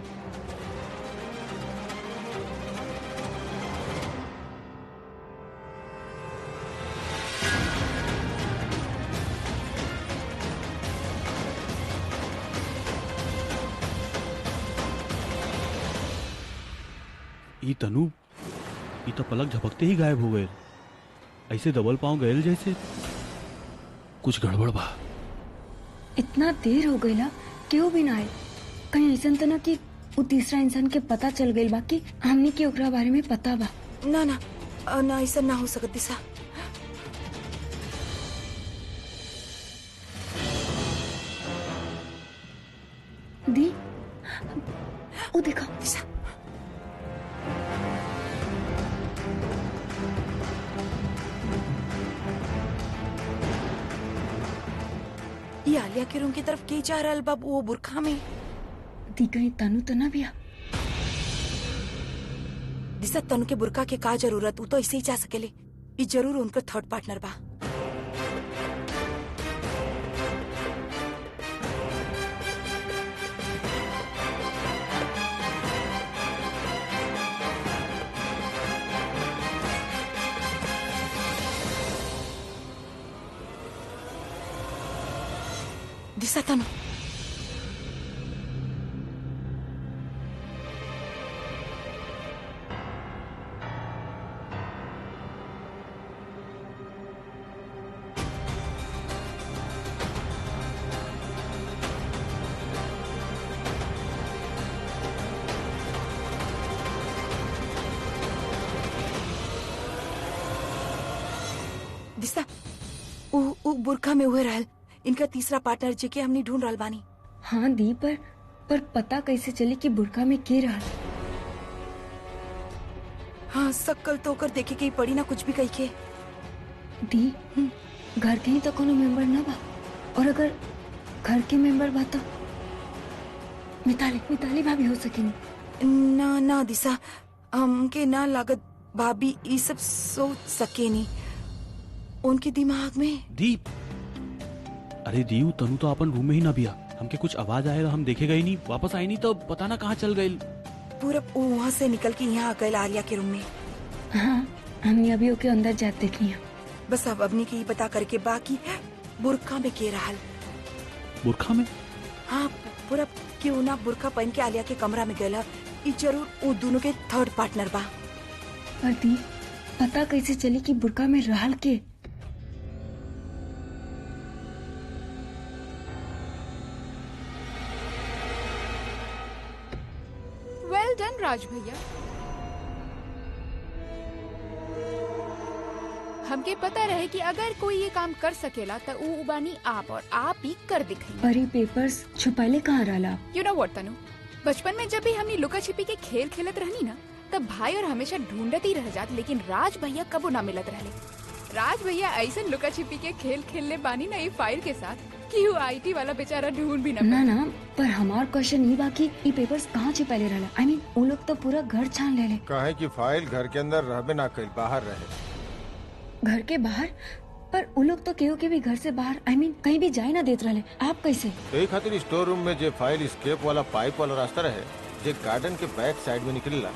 ई तनु, ई तो पलक झपकते ही गायब हो गए। ऐसे दबल पांव गए जैसे कुछ गड़बड़ बा। इतना देर हो गई ला, क्यों भी ना आए? कहीं ऐसा तो ना कि वो तीसरा इंसान के पता चल गई बा कि हमने के ओकरा बारे में पता बा। ना ना ना, ऐसा ना हो सकत दिशा। दी, वो देखा दिशा, ये आलिया के रूम की तरफ के जा रहल बा वो बुरखा में? दी, कहीं तनु तो ना बिया? दिशा, तनु के बुरखा के का जरूरत? वो तो ऐसे ही जा सकेले। ये जरूर उनका थर्ड पार्टनर बा। दिशा, तनु, दिशा, वो बुरखा में हुए रहल इनका तीसरा पार्टनर जेके हमने ढूंढ रहल बानी। हाँ दी, पर पता कैसे चली कि बुरका में के रहा? हाँ, शक्ल तो कर देखे के ही पड़ी ना, कुछ भी कही के। दी, घर के ही तो कोनो मेंबर ना बा, और अगर घर के मेंबर बा तो मिताली भाभी हो सकेनी। ना ना दिशा, हमके ना लागत भाभी ये सब सोच सके नहीं। उनके दिमाग में दीप, अरे दीव, तनु तो अपन रूम में ही ना बिया। हमके कुछ आवाज आए, हम देखे गए नहीं, वापस आई नहीं तो पता ना कहाँ चल गए। पूरा वहाँ से निकल के यहाँ आ गए आलिया के रूम में। हाँ, हमने अभी ओके अंदर जाते देखी। बस अब अपनी के ही पता करके बाकी बुरखा में के रहल। बुरखा में? हाँ, पूरा क्यों ना बुरखा पहन के आलिया के कमरा में गया। ये जरूर वो दोनों के थर्ड पार्टनर बा। पर दी, पता कैसे चली कि बुरका में रहल के? डन राज भैया। हमके पता रहे कि अगर कोई ये काम कर सकेला तो ऊ बानी आप, और आप ही कर दिखाई। पर ये पेपर्स छुपाइले कहाँ रहला? यू नो व्हाट तनु, बचपन में जब भी हमने लुका छिपी के खेल खेलत रहनी ना, तब भाई और हमेशा ढूंढत ही रह जात, लेकिन राज भैया कबो ना मिलत रहले। राज भैया ऐसे लुका छिपी के खेल खेलने बानी ना ये फाइल के साथ कि वो आईटी वाला बेचारा ढूंढ भी ना ना, पर हमार क्वेश्चन ये बाकी ये पेपर्स कहाँ छुपाइले रहला? आई मीन वो लोग तो पूरा घर छान ले। काहे कि फाइल घर के अंदर रहबे ना कइल, बाहर रहे। घर के बाहर? पर वो लोग तो केहू के भी घर से बाहर आई मीन कहीं भी जाए ना देत रहले। आप कैसे? यही खातिर स्टोर रूम में जे फाइल स्केप वाला पाइप वाला रास्ता रहे, जे गार्डन के बैक साइड में निकलेला,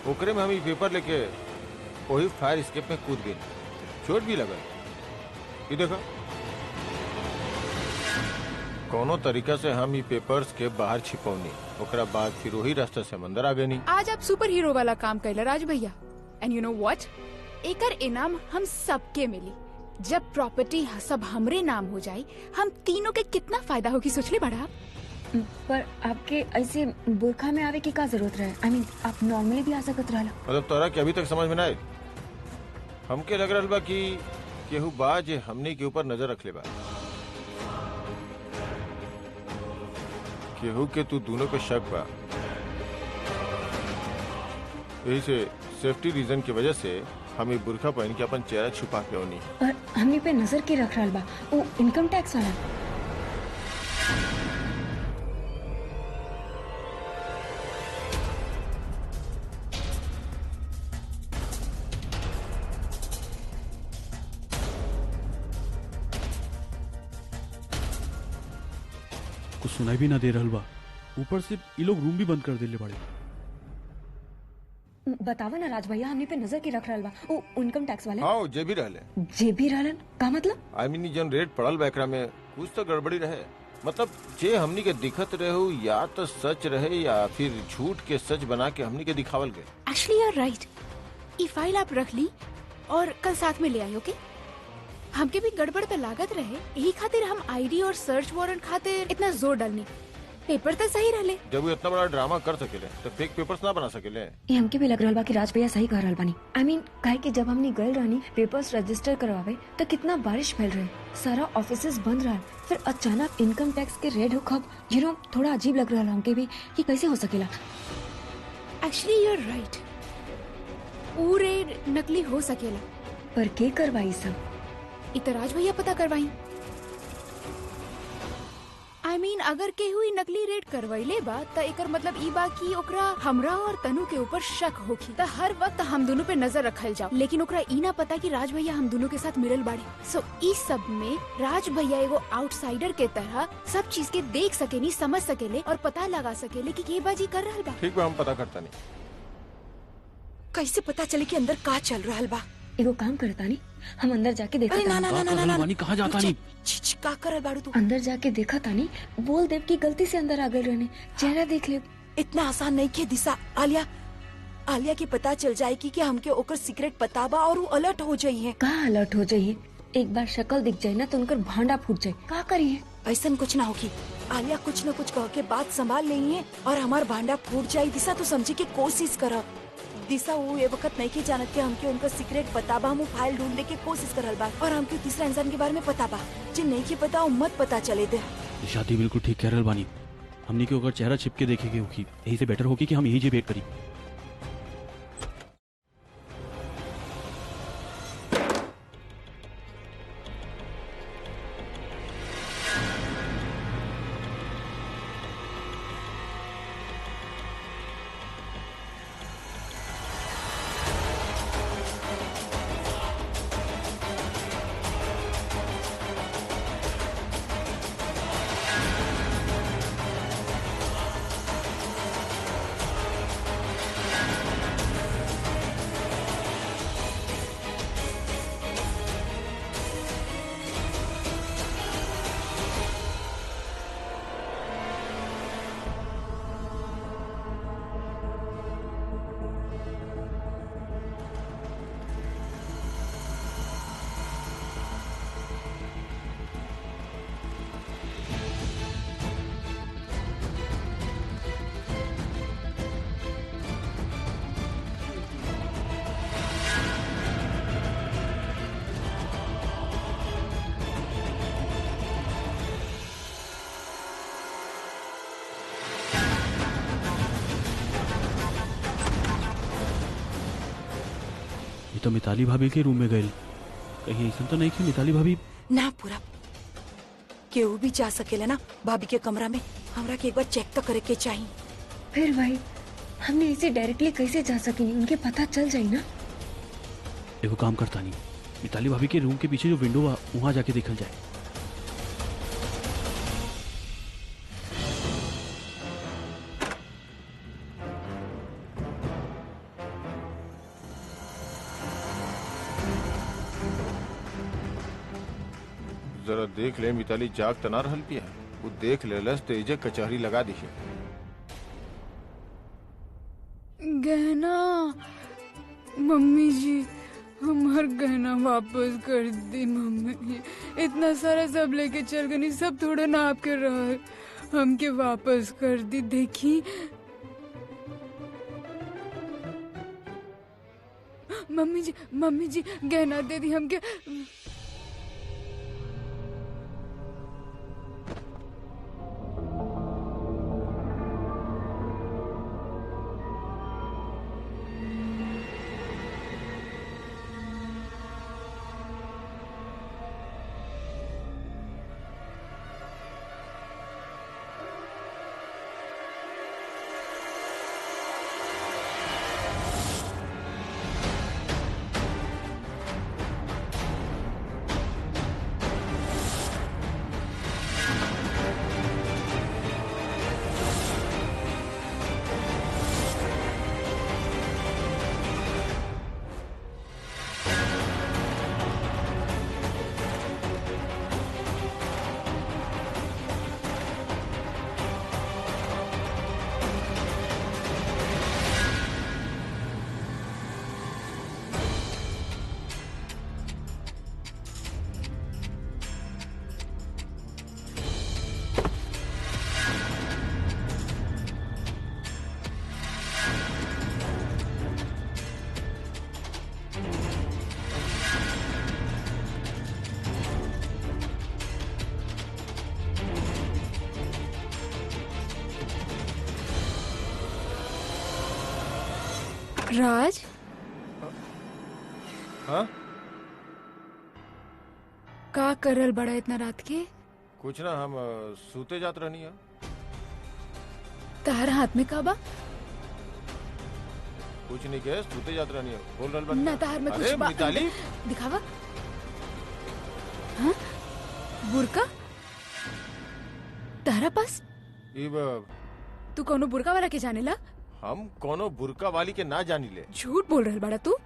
ओकरे में हम ये पेपर लेके वही फायर स्केप में कूद गए। चोट भी लगल। ये देखो, कोनो तरीका से हम ये पेपर्स के बाहर छिपौनी, ओकरा बाद फिर वही रास्ता से हम अंदर आ गए। नहीं, आज आप सुपर हीरो वाला काम कैला राज भैया। एंड यू नो व्हाट, एकर इनाम हम सबके मिली। जब प्रॉपर्टी सब हमरे नाम हो जाए, हम तीनों के कितना फायदा होगी सोच ले बड़ा। पर आपके ऐसे बुरखा में आवे की का जरूरत रहे? आई मीन आप नॉर्मली भी आ सकत रहला। मतलब तोरा के अभी तक समझ में ना आए? हमके लग रहा बा कि केहू बा जे हमनी के ऊपर नजर रख ले बा। केहू के तू दोनों पे शक बा। यही से सेफ्टी रीजन की वजह से हम ये बुरखा पहन के अपन चेहरा छुपा के होनी। और हमनी पे नजर के रख रहल बा वो इनकम टैक्स वाला। कुछ सुनाई भी ना दे रहल बा, ऊपर से ये लोग रूम भी बंद कर देले बड़े। बतावा ना राज भैया, हमने पे नजर के रख रहल बा वो इनकम टैक्स वाले। हाँ, जे भी रहले। जे भी रहलन का मतलब? आई मीन जन रेट पड़ल बा एकरा में कुछ तो गड़बड़ी रहे। मतलब जे हमनी के दिखत रहे हो या तो सच रहे या फिर झूठ के सच बना के हमनी के दिखावल गए। Actually you are right. ये फाइल आप रख ली और कल साथ में ले आई। ओके, हमके भी गड़बड़ तो लागत रहे, यही खातिर हम आईडी और सर्च वारंट खातिर इतना जोर डालनी। पेपर तो सही रहले। जब वो इतना बड़ा ड्रामा कर सकेले तो फेक पेपर्स ना बना सकेले। ये हमके भी लग रहल बा कि राज भैया सही कह रहल बानी। आई मीन काहे कि जब हमनी गए रहनी पेपर्स रजिस्टर करवावे तो कितना बारिश फैल रहे, सारा ऑफिसेस बंद रहा, फिर अचानक इनकम टैक्स के रेड हुकअप, यू नो थोड़ा अजीब लग रहा हमके भी कि कैसे हो सकेला। एक्चुअली यू आर राइट, वो रेड नकली हो सकेला। पर के करवाई सब? इतराज भैया पता करवाई। आई मीन अगर के हुई नकली रेट करवैले बा त एकर मतलब ई बा कि ओकरा हमरा और तनु के ऊपर शक होखी, त हर वक्त हम दोनों पे नजर रखल जाओ। लेकिन ओकरा ई ना पता कि राज भैया हम दोनों के साथ मिलल बाड़े। सो ई सब में राज भैया एगो आउटसाइडर के तरह सब चीज के देख सकेनी, समझ सकेले और पता लगा सकेले कि के बाजी कर रहल बा। ठीक बा, हम पता करता नहीं। कैसे पता चले कि अंदर का चल रहा बा? एगो काम करता नहीं, हम अंदर जाके देखा अरे ना ना ना ना ना, कहाँ जाता नहीं? का करल बाड़ू तू? अंदर जाके देखा तानी, बोल देव की गलती से अंदर आ गए रहने, चेहरा देख ले। इतना आसान नहीं के दिशा। आलिया के पता चल जाएगी कि हमके ओकर सीक्रेट पता बा और वो अलर्ट हो जाई है। का अलर्ट हो जाइए? एक बार शक्ल दिख जाए ना तो उनकर भांडा फूट जाए। का करिए? ऐसा कुछ ना होगी। आलिया कुछ न कुछ कह के बात संभाल लेनी है और हमार भांडा फूट जाये। दिशा तू समझे की कोशिश कर। दिशा वो ये वक्त नहीं के जानत के हमके उनका सीक्रेट पता बा। हम फाइल ढूंढने की कोशिश करल बा और हमके तीसरा इंसान के बारे में पता बा। जिन नहीं के पता मत पता चले दे। शादी बिल्कुल ठीक कह रहल बानी। हमनी के ओकर चेहरा छिप के देखेगे होगी, यही से बेटर होगी कि हम यही जे वेट करी। तो मिताली भाभी के रूम में गए, कहीं ऐसा तो नहीं कि मिताली भाभी। ना पूरा केहू भी जा सकेला ना भाभी के कमरा में, हमरा के एक बार चेक तो करे के चाहिए। फिर भाई हमने इसे डायरेक्टली कैसे जा सकेंगे, उनके पता चल जाए ना। एगो काम करता नहीं, मिताली भाभी के रूम के पीछे जो विंडो है वहां जाके देखल जाए। जरा देख ले मिताली जाग तना रहल पिया, वो देख लेलस तो इजे कचहरी लगा दी। गहना मम्मी जी, हमार गहना वापस कर दी मम्मी जी। इतना सारा सब लेके चल गई, सब थोड़ा ना आपके रह, हमके वापस कर दी। देखी मम्मी जी गहना दे दी हमके। राज, हाँ का करल बड़ा इतना रात के? कुछ ना, हम सूते जात रहनी है। तार हाथ में का बा? कुछ नहीं के, सूते जात रहनी है। बोल रहल बा ना तार में कुछ अरे बा। मिताली, दिखावा। हाँ बुरका तारा पास? तू कोनो बुरका वाला के जानेला? हम कोनो बुरका वाली के ना जानी ले। झूठ बोल रहल बड़ा तू।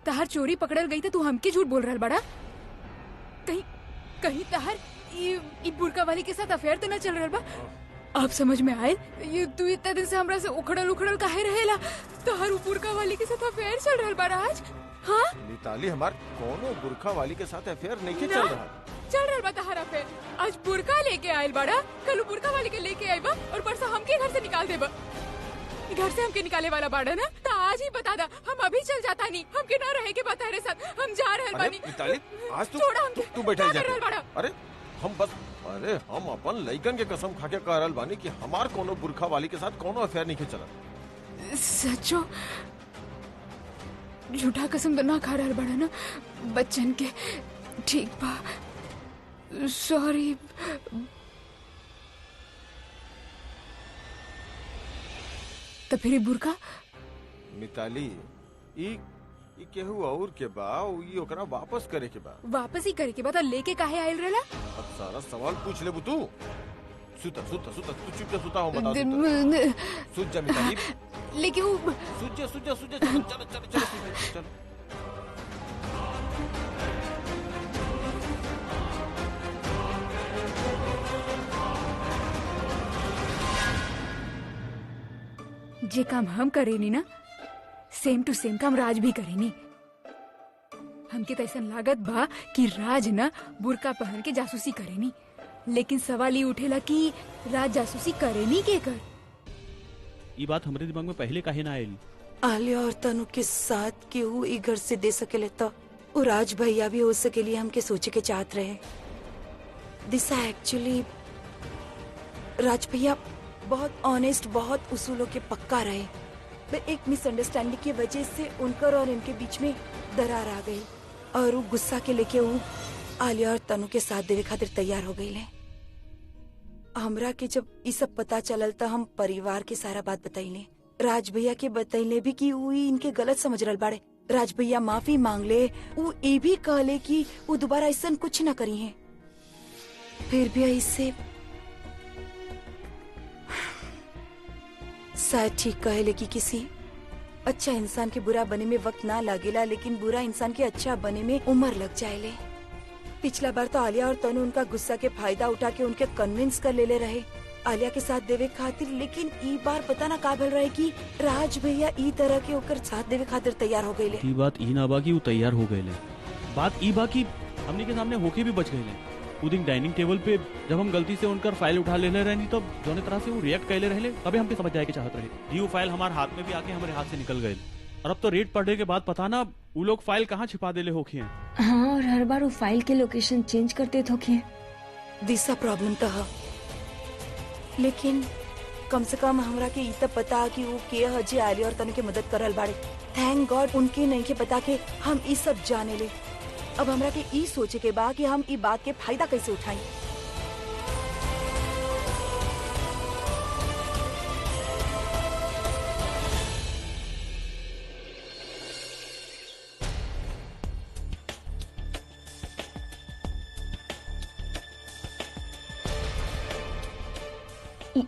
तहार चोरी पकड़ल गई तो तू हमके झूठ बोल रहल बड़ा। कहीं तहार ई बुरका वाली के साथ अफेयर तो ना चल रहल बा? अब समझ में आए ये तू इतना दिन से हमरा से उखड़ल काहे रहेला? तहार उ बुरका वाली के साथ अफेयर चल रहल बा राज? हाँ मिताली, हमार कोनो बुरका वाली के साथ अफेयर नहीं के चल रहा। चल रहल बा तहार अफेयर। आज बुरका लेके आयल बड़ा, कल बुरका वाली के लेके आइबा और परसों हमके घर से निकाल देबा। घर से हमके निकाले वाला बाड़ा ना, तो आज ही बता दा। हम अभी चल जाता नहीं, हमके ना रहे के बा तेरे साथ। हम जा रहल बानी। मिताली, आज तू बैठा जा। अरे हम अपन लइकन के कसम खा के कह रहल बानी कि हमार कोनो बुरखा वाली के साथ कोनो अफेयर नहीं के चला। सचो झूठा कसम तो ना खा रहल बड़ा ना बच्चन के? ठीक बा, सॉरी। तो फिर बुरका मिताली, ई केहू और के बा, ई ओकरा वापस करे के बा। वापस ही करे के बा तो लेके काहे आयल रहला? अब सारा सवाल पूछ ले तू। सुता तू चुपचाप सुता हो, बता। सुत जा मिताली। लेकिन वो सुत जा चलो। जे काम हम करेनी ना, सेम टू सेम काम राज भी करेनी। हमके तो ऐसा लागत बा कि राज ना बुरका पहन के जासूसी करेनी, लेकिन सवाल ये उठेला कि राज जासूसी करेनी के कर? ये बात हमारे दिमाग में पहले काहे ना आयल? आलिया और तनु के साथ केहू ई घर से दे सकेले तो वो राज भैया भी हो सकेली, हमके सोचे के चाहत रहे। दिशा एक्चुअली राज भैया बहुत ऑनेस्ट, बहुत उसूलों के पक्का रहे। एक मिसअंडरस्टैंडिंग की वजह से उनकर और इनके बीच में दरार आ गई और वो गुस्सा के लेके वो आलिया और तनु के साथ देवे खातिर तैयार हो गई ले। हमरा के जब ये सब पता चलल तो हम परिवार के सारा बात बताइले, राज भैया के बताइले भी कि वो इनके गलत समझ रहा बाड़े। राज भैया माफी मांग ले, वो ये भी कहले कि वो दोबारा ऐसा कुछ न करी है। फिर भी ऐसे शायद ठीक कहले कि किसी अच्छा इंसान के बुरा बने में वक्त ना लगेला, लेकिन बुरा इंसान के अच्छा बने में उम्र लग जाएले। पिछला बार तो आलिया और तनु उनका गुस्सा के फायदा उठा के उनके कन्विंस कर ले रहे आलिया के साथ देवे खातिर, लेकिन ई बार पता ना का भेल रहे कि राज भैया ई तरह के ओकर साथ देवे खातिर तैयार हो गए। ई बात ई ना बा कि वो तैयार हो गए। बात ई बा कि हमने के सामने होके भी बच गए। उस दिन डाइनिंग टेबल पे जब हम गलती से उनकर फाइल उठा ले रहे तो जोने तरह से वो रिएक्ट कर ले रहे तभी हमके समझ जाए के चाहत रहे कि वो फाइल हमारे हाथ में भी आके हमारे हाथ से निकल गए। और अब तो रेड पड़ने के बाद पता ना वो लोग फाइल कहाँ छिपा देले होखी हैं। हाँ, और हर बार वो फाइल के लोकेशन चेंज करते होखी। दिशा प्रॉब्लम तो है, लेकिन कम से कम हमरा के इतना पता कि वो के हजे आलिया और तनु के मदद करल बाड़े। थैंक गॉड उनके नहीं के पता के हम ई सब जाने ले। अब हमरा के ई सोचे के बा कि हम ई बात के फायदा कैसे उठाएं।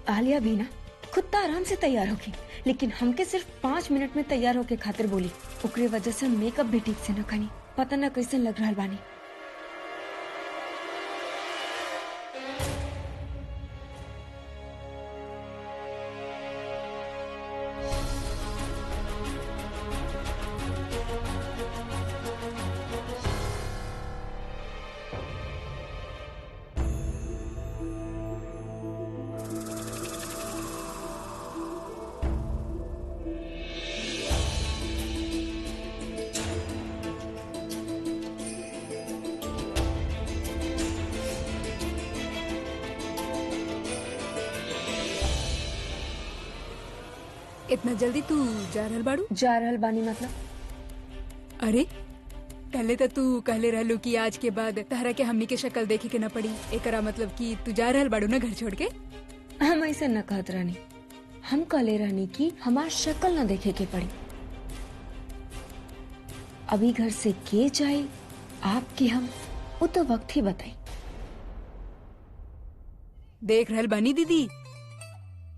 आलिया भी ना खुद तो आराम से तैयार होगी, लेकिन हमके सिर्फ 5 मिनट में तैयार होके खातिर बोली। ओकरे वजह से मेकअप भी ठीक से न कनी, पता न कैसे लग रहा बानी। इतना जल्दी तू जा रहल बाड़ू? जा रहल बानी मतलब? अरे पहले तो तू कहले रहलू कि आज के बाद तहरा के हमनी के शक्ल देखे के न पड़ी, एकरा मतलब कि तू जा रहल बाड़ू ना घर छोड़ के? हम ऐसे न कहत रहनी, हम कहले रहनी कि हमार शक्ल न देखे के पड़ी। अभी घर से के जाए आपके हम वो तो वक्त ही बताई। देख रहल बानी दीदी,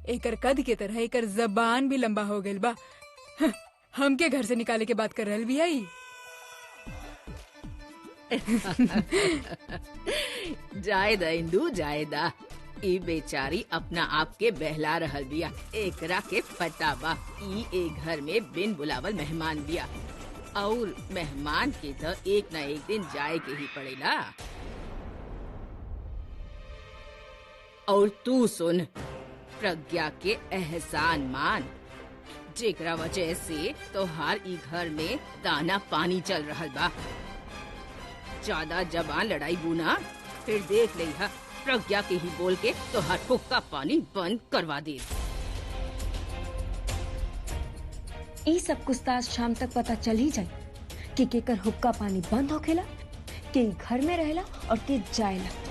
एकर कद के तरह एकर जबान भी लंबा हो गइल बा। हमके घर से निकाले के बात कर रहल भी आई। जायदा इंदू जायदा, ई बेचारी अपना आप के बहला रहल बिया। एकरा के पता बा ई एक घर में बिन बुलावल मेहमान बिया, और मेहमान के तो एक न एक दिन जाए के ही पड़ेला। और तू सुन, प्रज्ञा के एहसान मान, जेकरा वजह से तोहार ई घर में दाना पानी चल रहल बा। ज्यादा जबान लड़ाई बुना, फिर देख लेहा प्रज्ञा के ही बोल के तोहार हुक्का पानी बंद करवा दे। ई सब कुछ तो आज शाम तक पता चल ही जाए कि केकर हुक्का पानी बंद होखेला, के घर में रहेला और के जाएला।